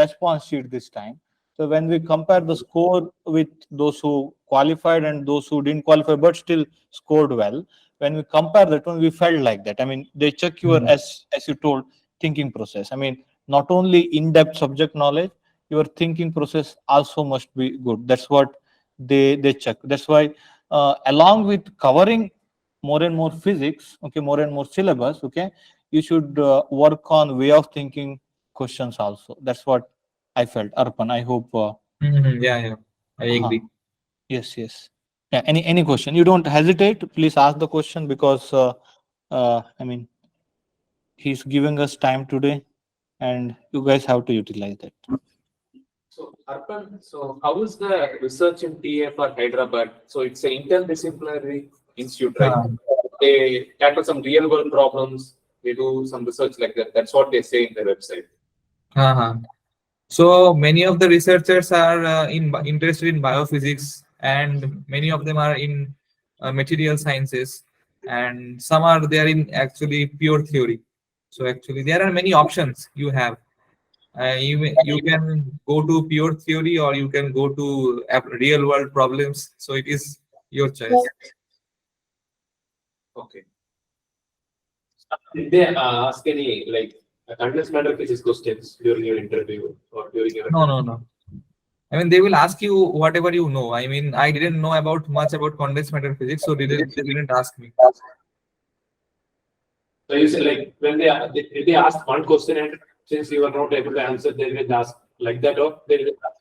response sheet this time. So when we compare the score with those who qualified and those who didn't qualify but still scored well, when we compare that one, we felt like that. I mean, they check yeah. your, as you told, thinking process. I mean, not only in-depth subject knowledge, your thinking process also must be good. That's what they check. That's why, along with covering more and more physics, okay, more and more syllabus, okay, you should work on way of thinking questions also. That's what I felt. Arpan, I hope. Mhm. Yeah, yeah. I Uh, agree. yes, yes. Yeah, any question, you don't hesitate, please ask the question, because I mean, he's giving us time today, and you guys have to utilize that. So, Arpan, so how is the research in TIFR Hyderabad? So it's an interdisciplinary institute, right? Uh, They tackle some real world problems. They do some research like that. That's what they say in their website. uh-huh. So many of the researchers are interested in biophysics, and many of them are in material sciences, and some are there in actually pure theory. So actually, there are many options you have. You can go to pure theory, or you can go to real world problems. So it is your choice. Okay. Did they ask any like condensed matter physics questions during your interview or during your No, no, no. I mean, they will ask you whatever you know. I mean, I didn't know about much about condensed matter physics, so they didn't ask me. so you say like when did they ask one question and since you were not able to answer, they will ask like that or they will ask.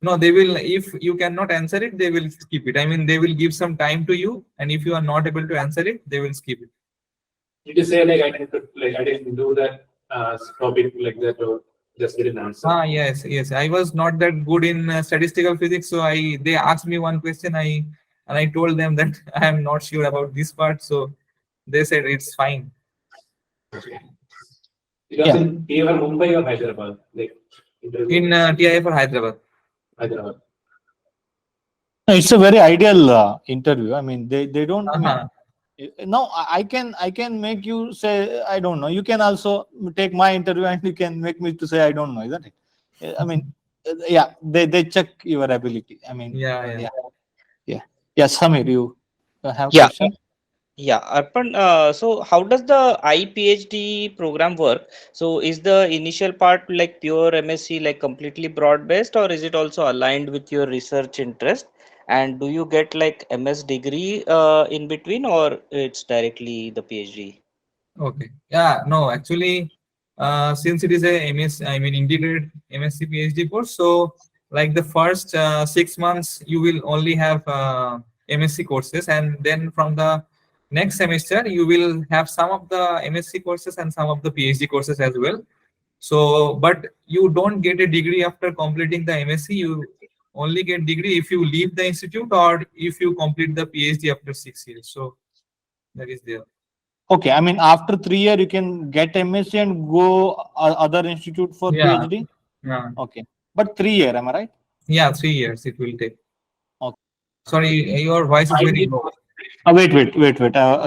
No, they will. If you cannot answer it, they will skip it. I mean, they will give some time to you, and if you are not able to answer it, they will skip it. Did you say like I didn't do that topic like that or just didn't answer? Ah, yes, yes. I was not that good in statistical physics, so I they asked me one question. I told them that I am not sure about this part, so they said it's fine. Okay. It was Yeah, in either Mumbai or Hyderabad, like interview In TI for Hyderabad. Hyderabad. no, it's a very ideal interview. I mean, they don't. I mean, Uh-huh. no, I can make you say I don't know. You can also take my interview and you can make me to say I don't know, isn't it? I mean, yeah, they check your ability. I mean, Yeah, yeah. yeah, yeah, yeah. Samir, you have Yeah. question? Yeah, Arpan, so how does the I-PhD program work? So is the initial part like pure MSc, like completely broad-based, or is it also aligned with your research interest? And do you get like MS degree in between, or it's directly the PhD? Okay. Yeah, no, actually, since it is a MS, I mean integrated MSc PhD course, so like the first 6 months you will only have MSc courses, and then from the next semester you will have some of the MSc courses and some of the PhD courses as well. So, but you don't get a degree after completing the MSc. You only get degree if you leave the institute or if you complete the PhD after 6 years. So that is there. Okay, I mean after 3 year you can get MSc and go other institute for Yeah. PhD. Yeah. Okay, but 3 year, am I right? Yeah, 3 years it will take. Okay. Sorry, your voice is I very did. low. Wait.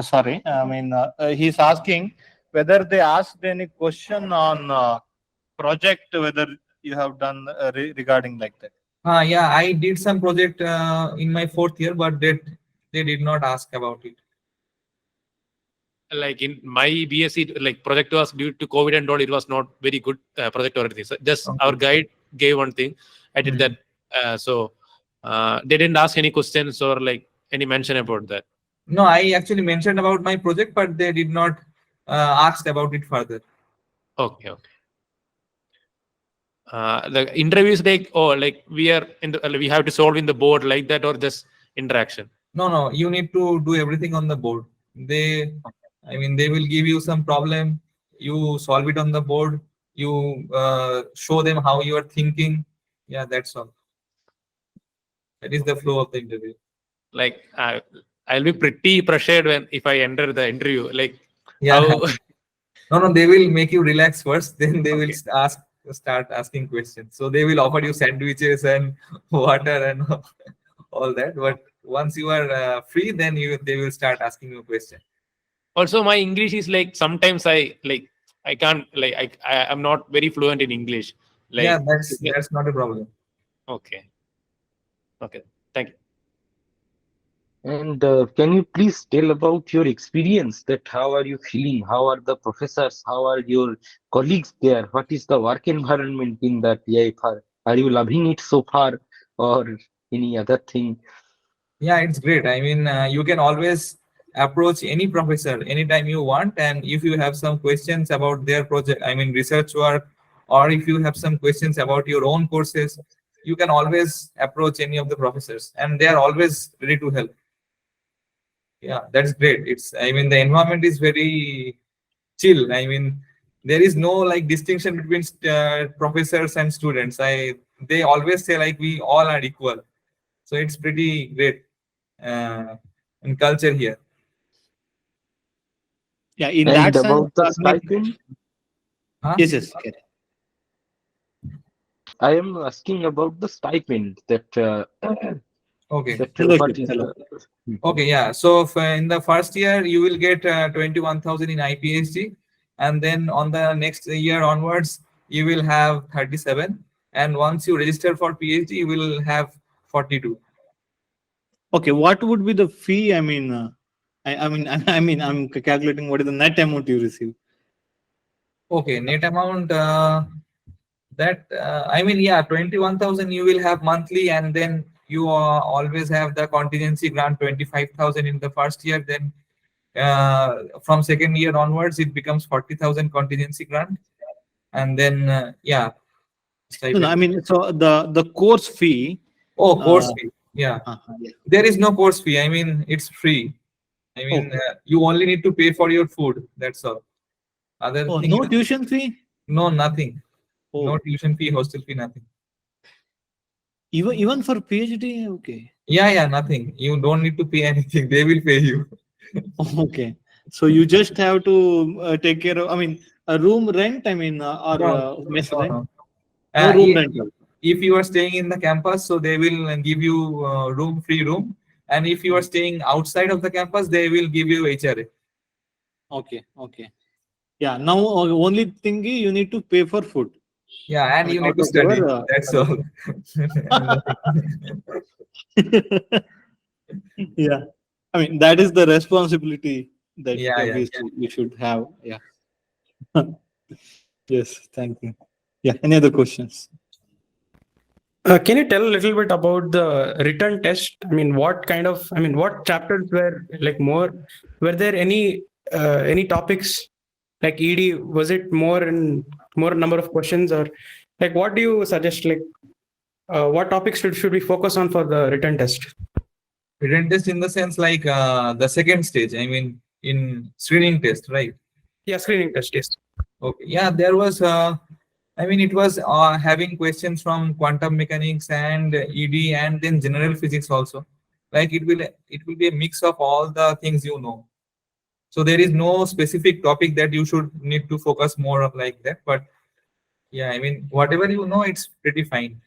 Sorry. I mean, he's asking whether they asked any question on project, whether you have done regarding like that. Yeah, I did some project in my 4th year, but they did not ask about it. Like in my BSc, like project was due to COVID and all, it was not very good project or anything. So just our Okay. guide gave one thing. I did that. Hmm. They didn't ask any questions or like any mention about that. No, I actually mentioned about my project, but they did not ask about it further. Okay. The interview is like, oh, like we are in the, we have to solve in the board like that, or just interaction. No, you need to do everything on the board. I mean, they will give you some problem. You solve it on the board. You show them how you are thinking. Yeah, that's all. That is the flow of the interview. Like I'll be pretty pressured when if I enter the interview. Like Yeah. how No, they will make you relax first, then they will okay. start asking questions. So they will offer you sandwiches and water and all that. But once you are free, then they will start asking you questions. Also, my English is like sometimes I can't like I'm not very fluent in English. Yeah, Like that's not a problem. okay. Thank you. And can you please tell about your experience that how are you feeling? How are the professors? How are your colleagues there? What is the work environment in the TIFR? Are you loving it so far or any other thing? Yeah, it's great. I mean, you can always approach any professor anytime you want, and if you have some questions about their project, I mean research work, or if you have some questions about your own courses, you can always approach any of the professors, and they are always ready to help. Yeah, that's great. I mean, the environment is very chill. I mean, there is no like distinction between professors and students. They always say like we all are equal. So it's pretty great in culture here. Yeah, in And that sense, about the I mean, stipend, Huh? yes. Okay. I am asking about the stipend that Okay. what Fellowship. is the Okay, yeah. So in the first year, you will get 21,000 in I-PhD, and then on the next year onwards, you will have 37. And once you register for PhD, you will have 42. Okay, what would be the fee? I mean, I'm calculating what is the net amount you receive. Okay, net amount I mean, yeah, 21,000 you will have monthly, and then you always have the contingency grant 25,000 in the first year. Then from second year onwards, it becomes 40,000 contingency grant, and then yeah, No, I stipend. mean, so the course fee. Oh, course Uh, fee. Yeah, yeah. there is no course fee. I mean, it's free. I mean, Okay. you only need to pay for your food. That's all. Other Oh, thing no is tuition fee. no, nothing. No Oh, tuition fee, hostel fee, nothing. even for PhD. Okay. Yeah, nothing. You don't need to pay anything. They will pay you. Okay. So you just have to take care of. I mean, a room rent. I mean, or No, mess no, rent. no. No room If, rental. if you are staying in the campus, so they will give you free room. And if you are staying outside of the campus, they will give you HRA. Okay. Yeah. Now only thing is you need to pay for food. Yeah, I and mean, you need out to of your study. That's all. And nothing. yeah. I mean, that is the responsibility that Yeah, yeah. we should have. Yeah. Yes. Thank you. Yeah. Any other questions? Can you tell a little bit about the written test? I mean, what chapters were like more? Were there any topics like ED? Was it more number of questions, or like what do you suggest? Like, what topics should we focus on for the written test? Written test in the sense like the second stage. I mean, in screening test, right? Yeah, screening test. Yes. Okay. Yeah, there was. I mean, it was having questions from quantum mechanics and ED, and then general physics also. Like it will be a mix of all the things you know. So there is no specific topic that you should need to focus more of like that. But yeah, I mean, whatever you know, it's pretty fine.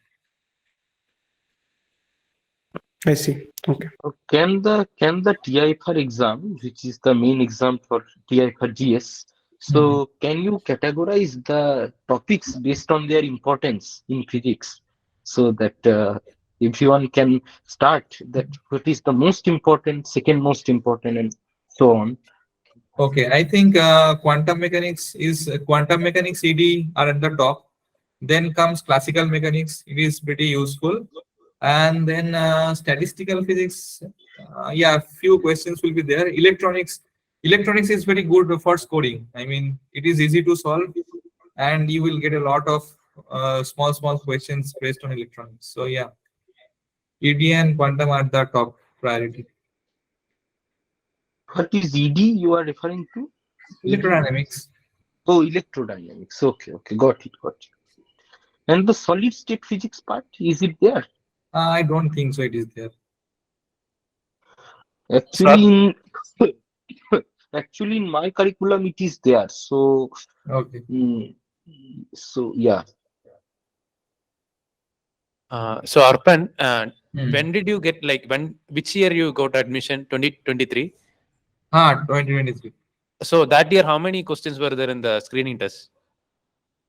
I see. Okay. Can the TIFR exam, which is the main exam for TIFR GS, Mhm. so can you categorize the topics based on their importance in physics, so that everyone can start that what is the most important, second most important, and so on? Okay, I think quantum mechanics ED are at the top. Then comes classical mechanics. It is pretty useful, and then statistical physics. Yeah, few questions will be there. Electronics is very good for scoring. I mean, it is easy to solve, and you will get a lot of small questions based on electronics. So yeah, ED and quantum are the top priority. What is ED you are referring to? ED? Electrodynamics. Oh, electrodynamics. Okay, got it. And the solid state physics part, is it there? I don't think so. It is there. Sir. Actually, in actually in my curriculum it is there. So, Okay. mm, so yeah. So Arpan, Hmm. when did you get which year you got admission? 2023. 2023. So that year, how many questions were there in the screening test?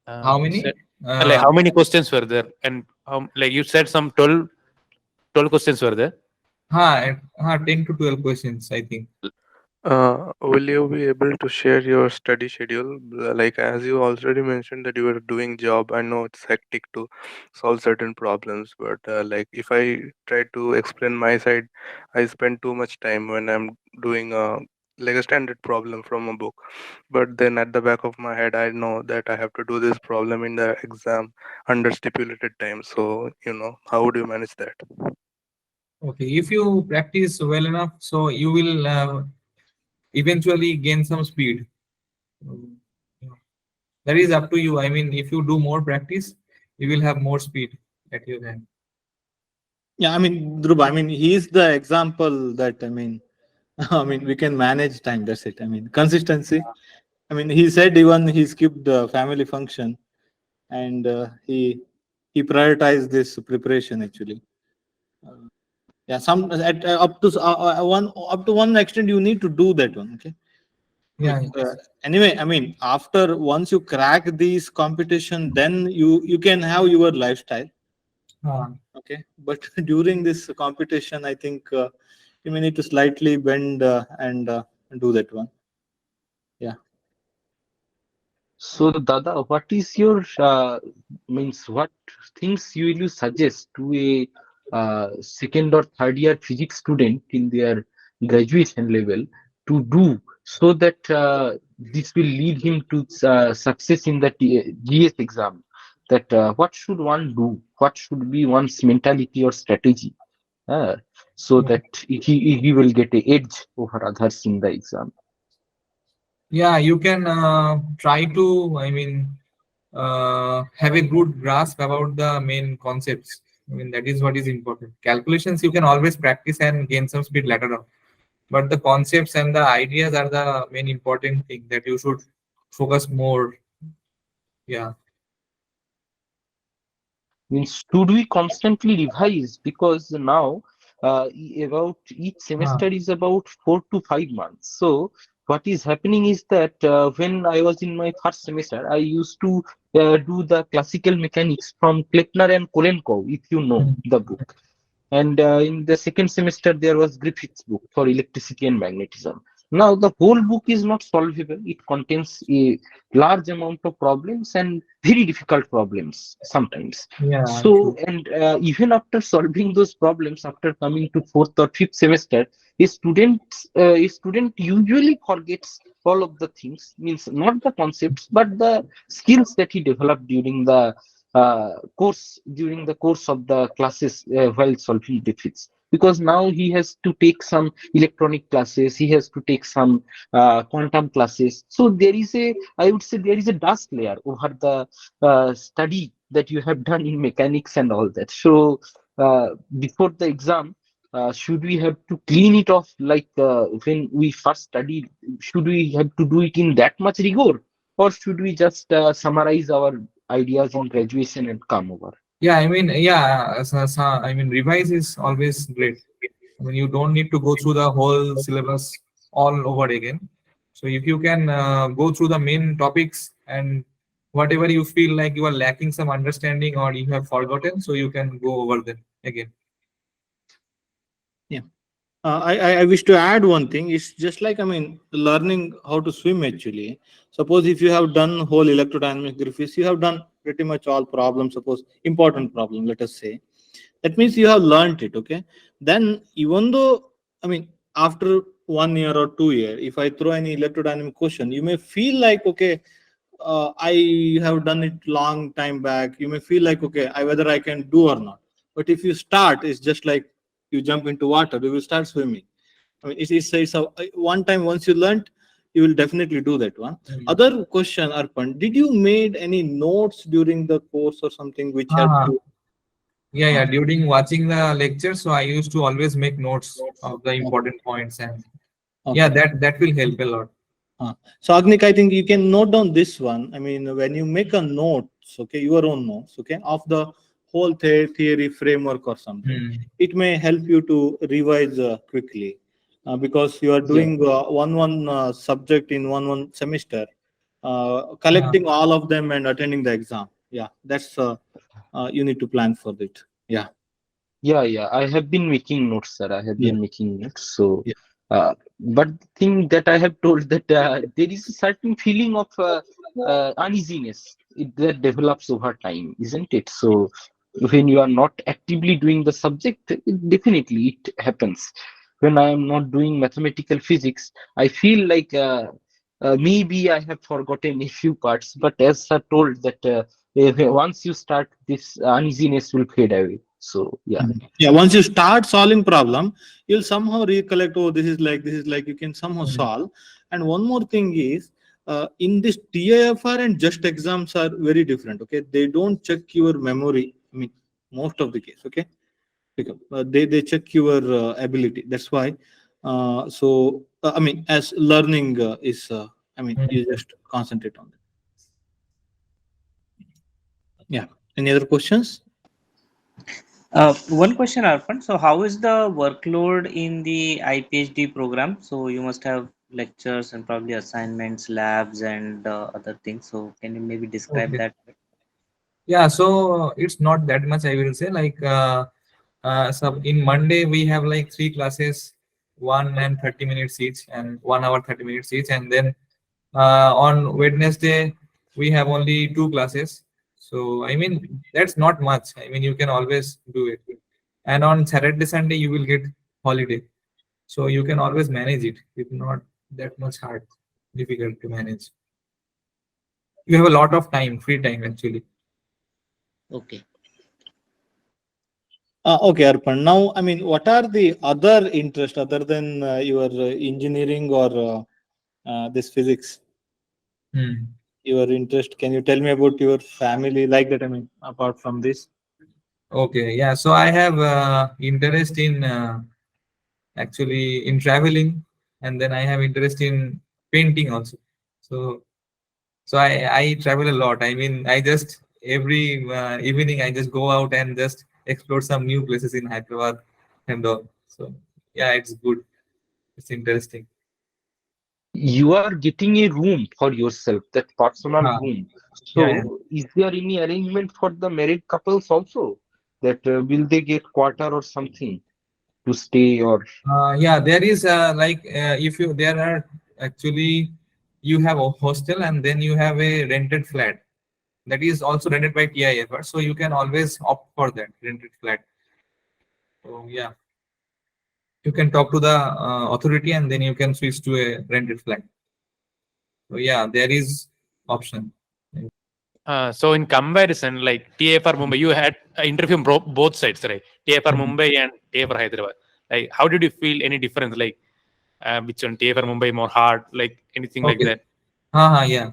How You said many? like how many questions were there, and how, like you said some 12 questions were there. 10 to 12 questions, I think. Will you be able to share your study schedule? Like, as you already mentioned that you were doing job, I know it's hectic to solve certain problems, but like if I try to explain my side, I spend too much time when I'm doing like a standard problem from a book. But then at the back of my head, I know that I have to do this problem in the exam under stipulated time. So, how would you manage that? Okay, if you practice well enough, so you will eventually gain some speed. Um, yeah. That is up to you. I mean, if you do more practice, you will have more speed at your hand. Yeah. I mean, Dhruv, I mean, he is the example that, I mean, I mean, we can manage time. That's it. I mean, consistency. I mean, he said even he skipped the family function, and he prioritized this preparation actually. Yeah, some at up to one extent you need to do that one. Okay. I Yeah, mean, anyway, I mean, after once you crack these competition, then you can have your lifestyle. yeah. Okay, but during this competition, I think you may need to slightly bend and do that one. Yeah. So, Dada, what is your means? What things you will you suggest to a second or third year physics student in their graduation level to do so that this will lead him to success in the GS exam? That what should one do? What should be one's mentality or strategy, so Okay. that he will get a edge over others in the exam? Yeah, you can try to, I mean, have a good grasp about the main concepts. I mean, that is what is important. Calculations you can always practice and gain some speed later on. But the concepts and the ideas are the main important thing that you should focus more. Yeah. Means should we constantly revise, because now about each Ah. semester is about 4 to 5 months. So what is happening is that when I was in my first semester, I used to do the classical mechanics from Kleppner and Kolenkov, if you know Mm. the book. And in the second semester, there was Griffith's book for electricity and magnetism. Now, the whole book is not solvable. It contains a large amount of problems and very difficult problems sometimes. Yeah, So, true. and even after solving those problems, after coming to fourth or fifth semester, a student usually forgets all of the things, means not the concepts, but the skills that he developed during the course of the classes while solving defeats, because now he has to take some electronic classes, he has to take some quantum classes. So there is a, I would say, there is a dust layer over the study that you have done in mechanics and all that. So before the exam, should we have to clean it off like when we first studied? Should we have to do it in that much rigor, or should we just summarize our ideas in graduation and come over? Yeah, I mean, yeah, I mean, revise is always great. I mean, you don't need to go through the whole syllabus all over again. So if you can go through the main topics and whatever you feel like you are lacking some understanding or you have forgotten, so you can go over them again. Yeah. I wish to add one thing. It's just like, I mean, learning how to swim actually. Suppose if you have done whole electrodynamic graphics, you have done pretty much all problems, suppose important problem, let us say. That means you have learned it, okay? Then even though, I mean, after 1 year or 2 year, if I throw any electrodynamic question, you may feel like, okay, I have done it long time back. You may feel like, okay, whether I can do or not. But if you start, it's just like you jump into water, you will start swimming. I mean, it's a one time once you learned, you will definitely do that one. Mm. Other question, Arpan, did you made any notes during the course or something which helped Uh, you? yeah, Uh, yeah. During watching the lecture, so I used to always make notes of the okay. important points, and yeah, Okay. that will help a lot. So Agnik, I think you can note down this one. I mean, when you make a notes, okay, your own notes, okay, of the whole theory framework or something, Hmm. it may help you to revise quickly, because you are Yeah. doing one subject in one semester, Uh, collecting all of them and attending the exam. Yeah, that's you need to plan for it. Yeah, Yeah, I have been making notes, sir. I have yeah, been making notes. So, yeah. but the thing that I have told that there is a certain feeling of uneasiness that develops over time, isn't it? So, when you are not actively doing the subject, definitely it happens. When I am not doing mathematical physics, I feel like maybe I have forgotten a few parts. But as sir told that once you start, this uneasiness will fade away. So, yeah. Mhm. Yeah, once you start solving problem, you'll somehow recollect, oh, this is like, you can somehow hmm. solve. And one more thing is, in this TIFR and just exams are very different. Okay, they don't check your memory. I mean, most of the case. Okay, because they check your ability. That's why. I mean, as learning is, I mean, you Hmm. just concentrate on it. Yeah. Any other questions? One question, Arpan. So, how is the workload in the I-PhD program? So, you must have lectures and probably assignments, labs, and other things. So, can you maybe describe Okay. that? Yeah, so it's not that much, I will say. Like, so in Monday we have like three classes, 1 and 30 minutes each, and 1 hour 30 minutes each, and then on Wednesday we have only two classes. So I mean that's not much. I mean you can always do it. And on Saturday Sunday you will get holiday, so you can always manage it. It's not that much difficult to manage. You have a lot of time, free time actually. Okay. Okay, Arpan. Now, I mean, what are the other interests other than your engineering or this physics? Hmm. Your interest? Can you tell me about your family like that? I mean, apart from this. Okay, yeah. So I have interest in actually in traveling, and then I have interest in painting also. So I travel a lot. I mean, I just every evening I just go out and just explore some new places in Hyderabad and all. So yeah, it's good. It's interesting. You are getting a room for yourself, that personal Ah, room. yeah, yeah. So, is there any arrangement for the married couples also? That will they get quarter or something to stay or? Yeah, there is if you there are actually you have a hostel and then you have a rented flat that is also rented by TIFR, so you can always opt for that rented flat. So yeah, you can talk to the authority and then you can switch to a rented flat. So yeah, there is option. So in comparison, like TIFR Mumbai, you had an interview from both sides, right? TIFR Mumbai and TIFR Hyderabad. Like, how did you feel any difference? Like, which one TIFR Mumbai more hard? Like anything like Okay. that? Yeah.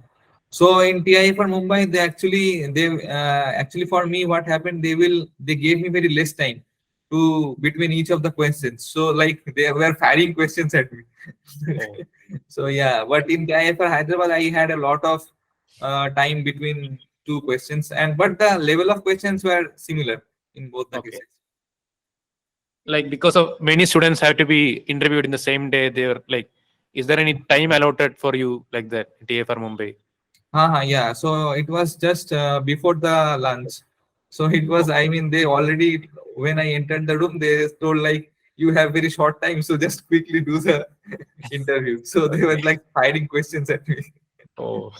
So in TI for Mumbai, they actually for me what happened, they gave me very less time to between each of the questions. So like they were firing questions at me. Oh. So yeah, but in TI for Hyderabad, I had a lot of time between two questions, and but the level of questions were similar in both the Okay. cases. Like because of many students have to be interviewed in the same day, they were like, is there any time allotted for you like that, TIFR Mumbai? Yeah. So it was just before the lunch. So it was, I mean, they already, when I entered the room, they told like, you have very short time, so just quickly do the interview. So they were Okay. like firing questions at me. Oh.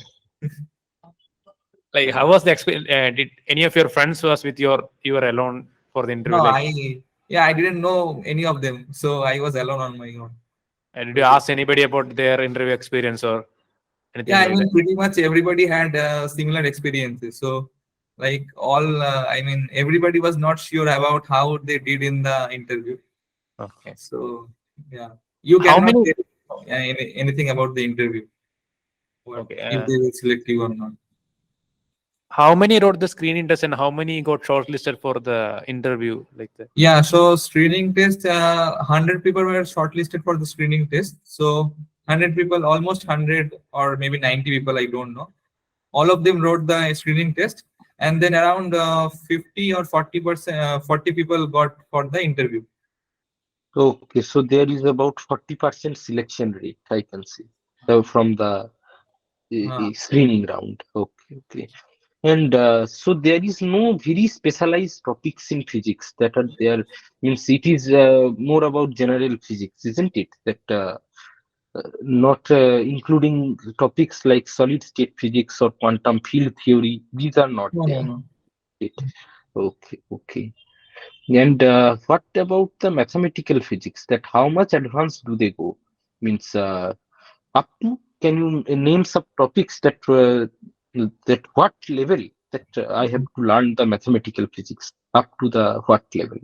Like, how was the experience? Did any of your friends was with you were alone for the interview? No, Like, I didn't know any of them. So I was alone on my own. did you ask anybody about their interview experience or anything Yeah, I like that? mean, pretty much everybody had similar experiences. So, like I mean, everybody was not sure about how they did in the interview. Okay. So, yeah, you How cannot many? tell anything about the interview, what Okay. if they will select you or not. How many wrote the screening test and how many got shortlisted for the interview like that? Yeah, so screening test, 100 people were shortlisted for the screening test. So 100 people, almost 100 or maybe 90 people, I don't know. All of them wrote the screening test, and then around 50 or 40%, 40 people got for the interview. Okay, so there is about 40% selection rate, I can see, from the screening round. Okay, okay. And so there is no very specialized topics in physics that are there. Means it is more about general physics, isn't it? That not including topics like solid state physics or quantum field theory. These are not No, no, there. no. It. Okay, okay. And what about the mathematical physics? That how much advanced do they go? Means up to, can you name some topics that that what level that I have to learn the mathematical physics up to the what level?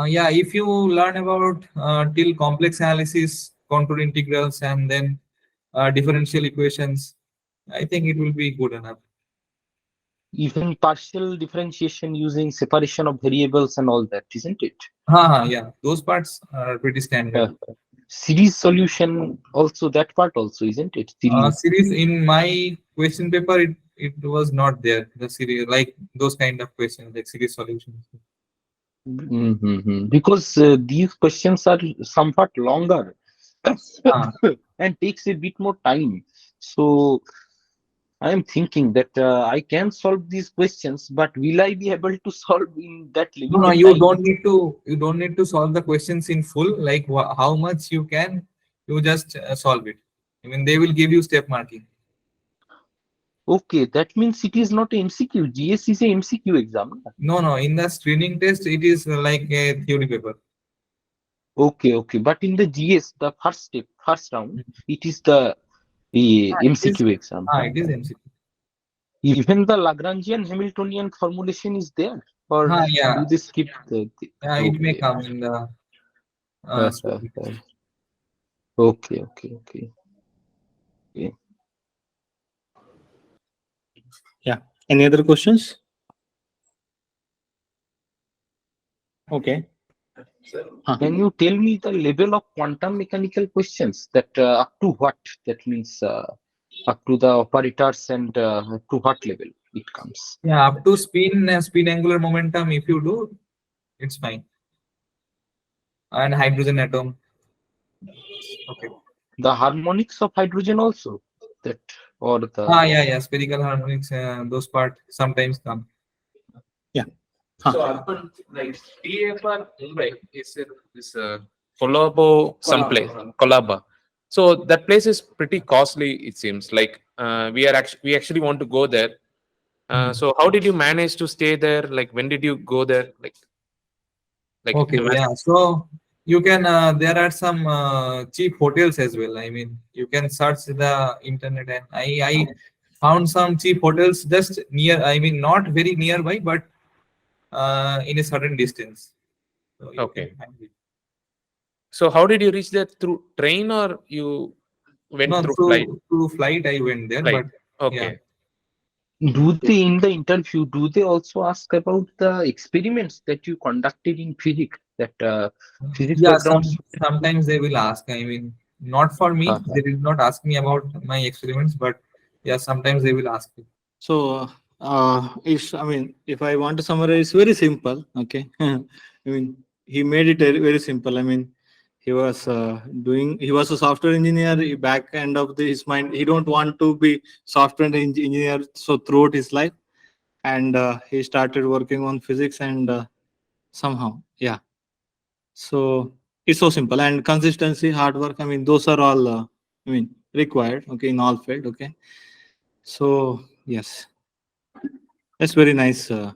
Yeah, if you learn about till complex analysis, contour integrals, and then differential equations, I think it will be good enough. Even partial differentiation using separation of variables and all that, isn't it? Yeah, those parts are pretty Uh, standard. series solution also, that part also, isn't it? Series. Series in my question paper, it was not there. The series, like those kind of questions, like series solutions. Because these questions are somewhat longer Ah, and takes a bit more time. So I am thinking that I can solve these questions, but will I be able to solve in that no, limited you time? don't need to. You don't need to solve the questions in full. Like how much you can, you just solve it. I mean, they will give you step marking. Okay, that means it is not a MCQ. GS is a MCQ exam. No, no. In the screening test, it is like a theory paper. Okay, okay. But in the GS, the first step, first round, Mm. it is the It is. MCQ exam. It is MCQ. Even the Lagrangian Hamiltonian formulation is there, or Yeah. do they skip Yeah, it may okay, come in the screening test. okay, okay, okay. Okay. Yeah. Any other questions? Okay. Can you tell me the level of quantum mechanical questions that up to what? That means up to the operators and to what level it comes? Yeah, up to spin angular momentum. If you do, it's fine. And hydrogen atom. Okay. The harmonics of hydrogen also, that, or the Yeah. Spherical harmonics. Those part sometimes come. Yeah. Huh. So Arpan, like TIFR Mumbai is in this Colombo someplace, Colaba. So that place is pretty costly. It seems like we actually want to go there. So how did you manage to stay there? Like when did you go there? Like Okay, imagine. yeah. So you can there are some cheap hotels as well. I mean, you can search the internet, and I found some cheap hotels just near. I mean, not very nearby, but in a certain distance. So you can Okay. find it. So how did you reach there, through train or you went No, through flight? through flight I went there, Flight. but yeah. Okay. Do they, in the interview, do they also ask about the experiments that you conducted in physics, that physics Yeah, background? sometimes they will ask. I mean, not for me. Uh, They did not ask me about my experiments, but yeah, sometimes they will ask me. So, it's, I mean, if I want to summarize, it's very simple. Okay. I mean, he made it very, very simple. I mean, he was a software engineer. Back end of his mind, he don't want to be software engineer. So throughout his life, and he started working on physics, and somehow, yeah. So it's so simple, and consistency, hard work. I mean, those are all, required. Okay, in all field. Okay. So yes, that's very nice uh,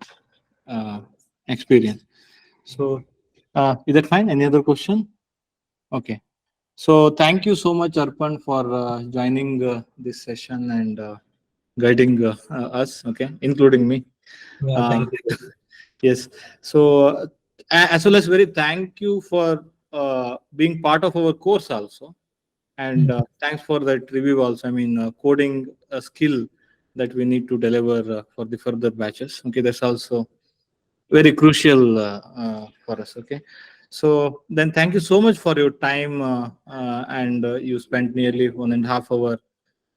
experience. So is that fine? Any other question? Okay. So thank you so much, Arpan, for joining this session and guiding us. Okay, including me. Yeah, Uh, thank you. yes. So as well as very thank you for being part of our course also, and thanks for that review also. I mean, coding a skill that we need to deliver for the further batches. Okay, that's also very crucial for us. Okay, so then thank you so much for your time, and you spent nearly 1.5 hours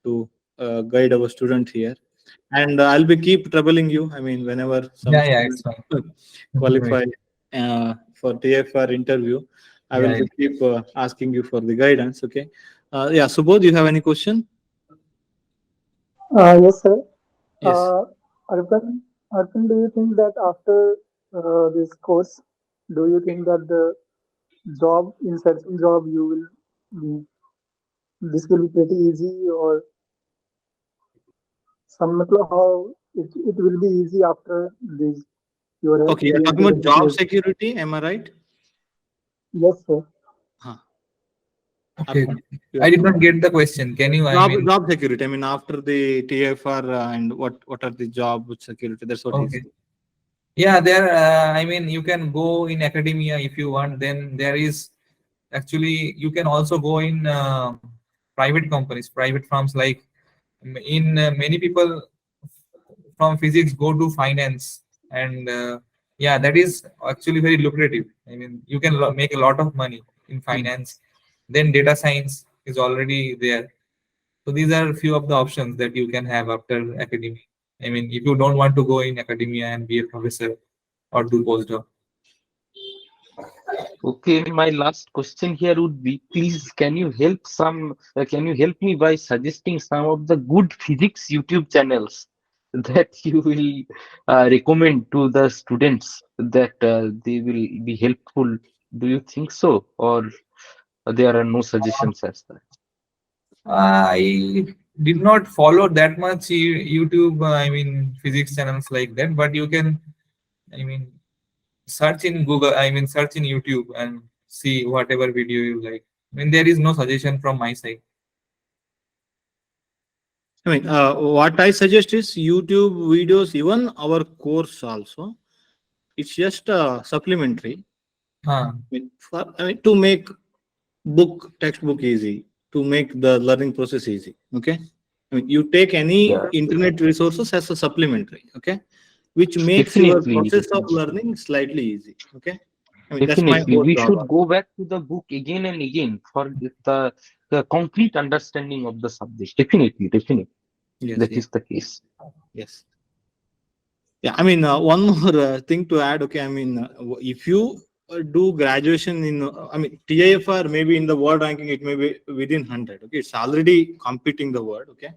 to guide our student here, and I'll be keep troubling you. I mean, whenever some Yeah, yeah, it's student fine. Right. qualify for TFR interview, I will Yeah, be keep asking you for the guidance. Okay. Yeah, Subodh, do you have any question? Yes, sir. Yes. Arpan, Arpan, do you think that after this course, do you think that the job, in searching job, you will be, this will be pretty easy, or some matlab how it will be easy after this your Okay, you're talking experiences about in the job field? security. Am I right? Yes, sir. Huh. okay. Arpan, you I are did not get the question. Can you, I mean, job security. I mean, after the TFR, and what are the job security? That's what he's. okay. Yeah, there, I mean, you can go in academia if you want. Then there is actually, you can also go in private companies, private firms, like in many people from physics go to finance, and yeah, that is actually very lucrative. I mean, you can make a lot of money in Hmm. finance. Then data science is already there. So these are a few of the options that you can have after academia. I mean, if you don't want to go in academia and be a professor or do postdoc. Okay, my last question here would be, please, can you help me by suggesting some of the good physics YouTube channels that you will recommend to the students, that they will be helpful? Do you think so, or there are no suggestions as such? I did not follow that much YouTube, I mean, physics channels like that, but you can, I mean, search in Google, I mean, search in YouTube and see whatever video you like. I mean, there is no suggestion from my side. I mean, what I suggest is YouTube videos, even our course also. It's just supplementary. Huh. I mean, to make textbook easy, to make the learning process easy. Okay. I mean, you take any Yeah, internet resources as a supplementary. Okay, which makes your definitely, process of definitely. learning slightly easy. Okay. I mean, that's my Definitely, whole we job. should go back to the book again and again for the complete understanding of the subject. Definitely, definitely, Yes. that Yeah. is the case. Yes. Yeah, I mean, one more thing to add. Okay, I mean, if you do graduation in, I mean, TIFR maybe in the world ranking, it may be within 100. Okay, it's already competing the world. Okay,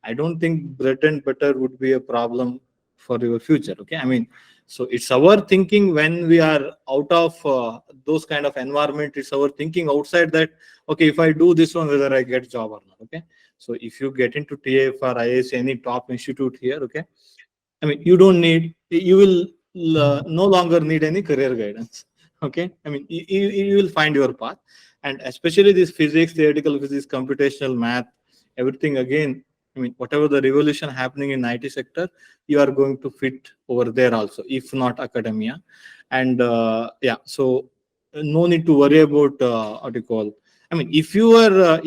I don't think bread and butter would be a problem for your future. Okay, I mean, So it's our thinking when we are out of those kind of environment. It's our thinking outside that, okay, if I do this one, whether I get job or not. Okay. So if you get into TIFR, IIS, any top institute here, okay, I mean, you don't need, you will no longer need any career guidance. Okay. I mean, you will find your path. And especially this physics, theoretical physics, computational math, everything again, I mean, whatever the revolution happening in IT sector, you are going to fit over there also, if not academia. And yeah, so no need to worry about what you call. I mean, if you are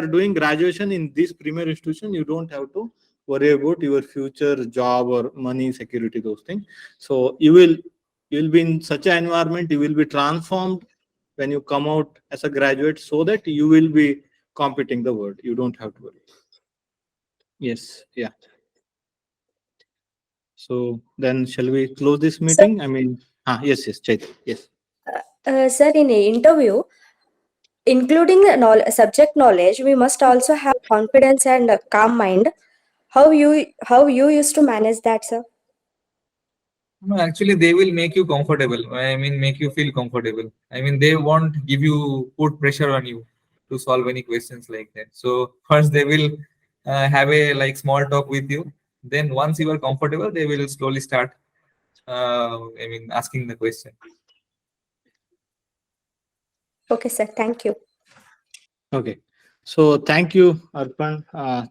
doing graduation in this premier institution, you don't have to worry about your future job or money security, those things. So you will be in such an environment, you will be transformed when you come out as a graduate, so that you will be competing the world. You don't have to worry. Yes, yeah. So then shall we close this Sir, meeting? I mean, yes, Chaitra, yes. sir, in an interview, including the subject knowledge, we must also have confidence and a calm mind. How you used to manage that, sir? No, actually, they will make you comfortable. I mean, make you feel comfortable. I mean, they won't give you put pressure on you to solve any questions like that. So first, they will have a like small talk with you. Then once you are comfortable, they will slowly start. I mean, asking the question. Okay, sir. Thank you. Okay. So thank you, Arpan.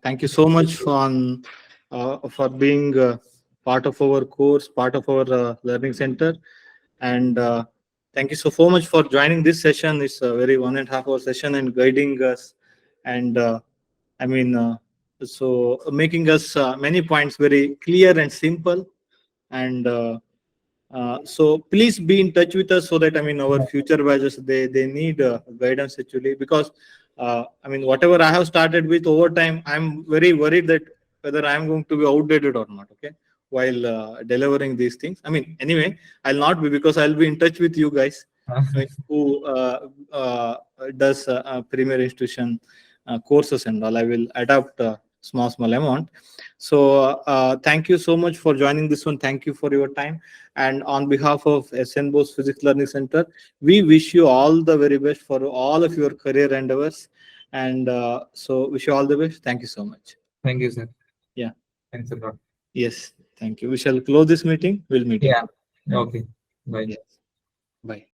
Thank you so much for being part of our course, part of our learning center, and thank you so much for joining this session. It's a very 1.5 hour session and guiding us, and I mean, so making us many points very clear and simple, and so please be in touch with us, so that, I mean, our future batches, they need guidance actually, because I mean, whatever I have started with over time, I'm very worried that whether I'm going to be outdated or not. Okay, while delivering these things. I mean, anyway, I'll not be, because I'll be in touch with you guys, I mean, who does premier institution courses and all. I will adapt small amount. So thank you so much for joining this one. Thank you for your time. And on behalf of SN Bose Physics Learning Center, we wish you all the very best for all of your career endeavors. And so wish you all the best. Thank you so much. Thank you, sir. Yeah. Thanks a lot. Yes. Thank you. We shall close this meeting. We'll meet Yeah. again. Okay. Bye. Yes. Bye.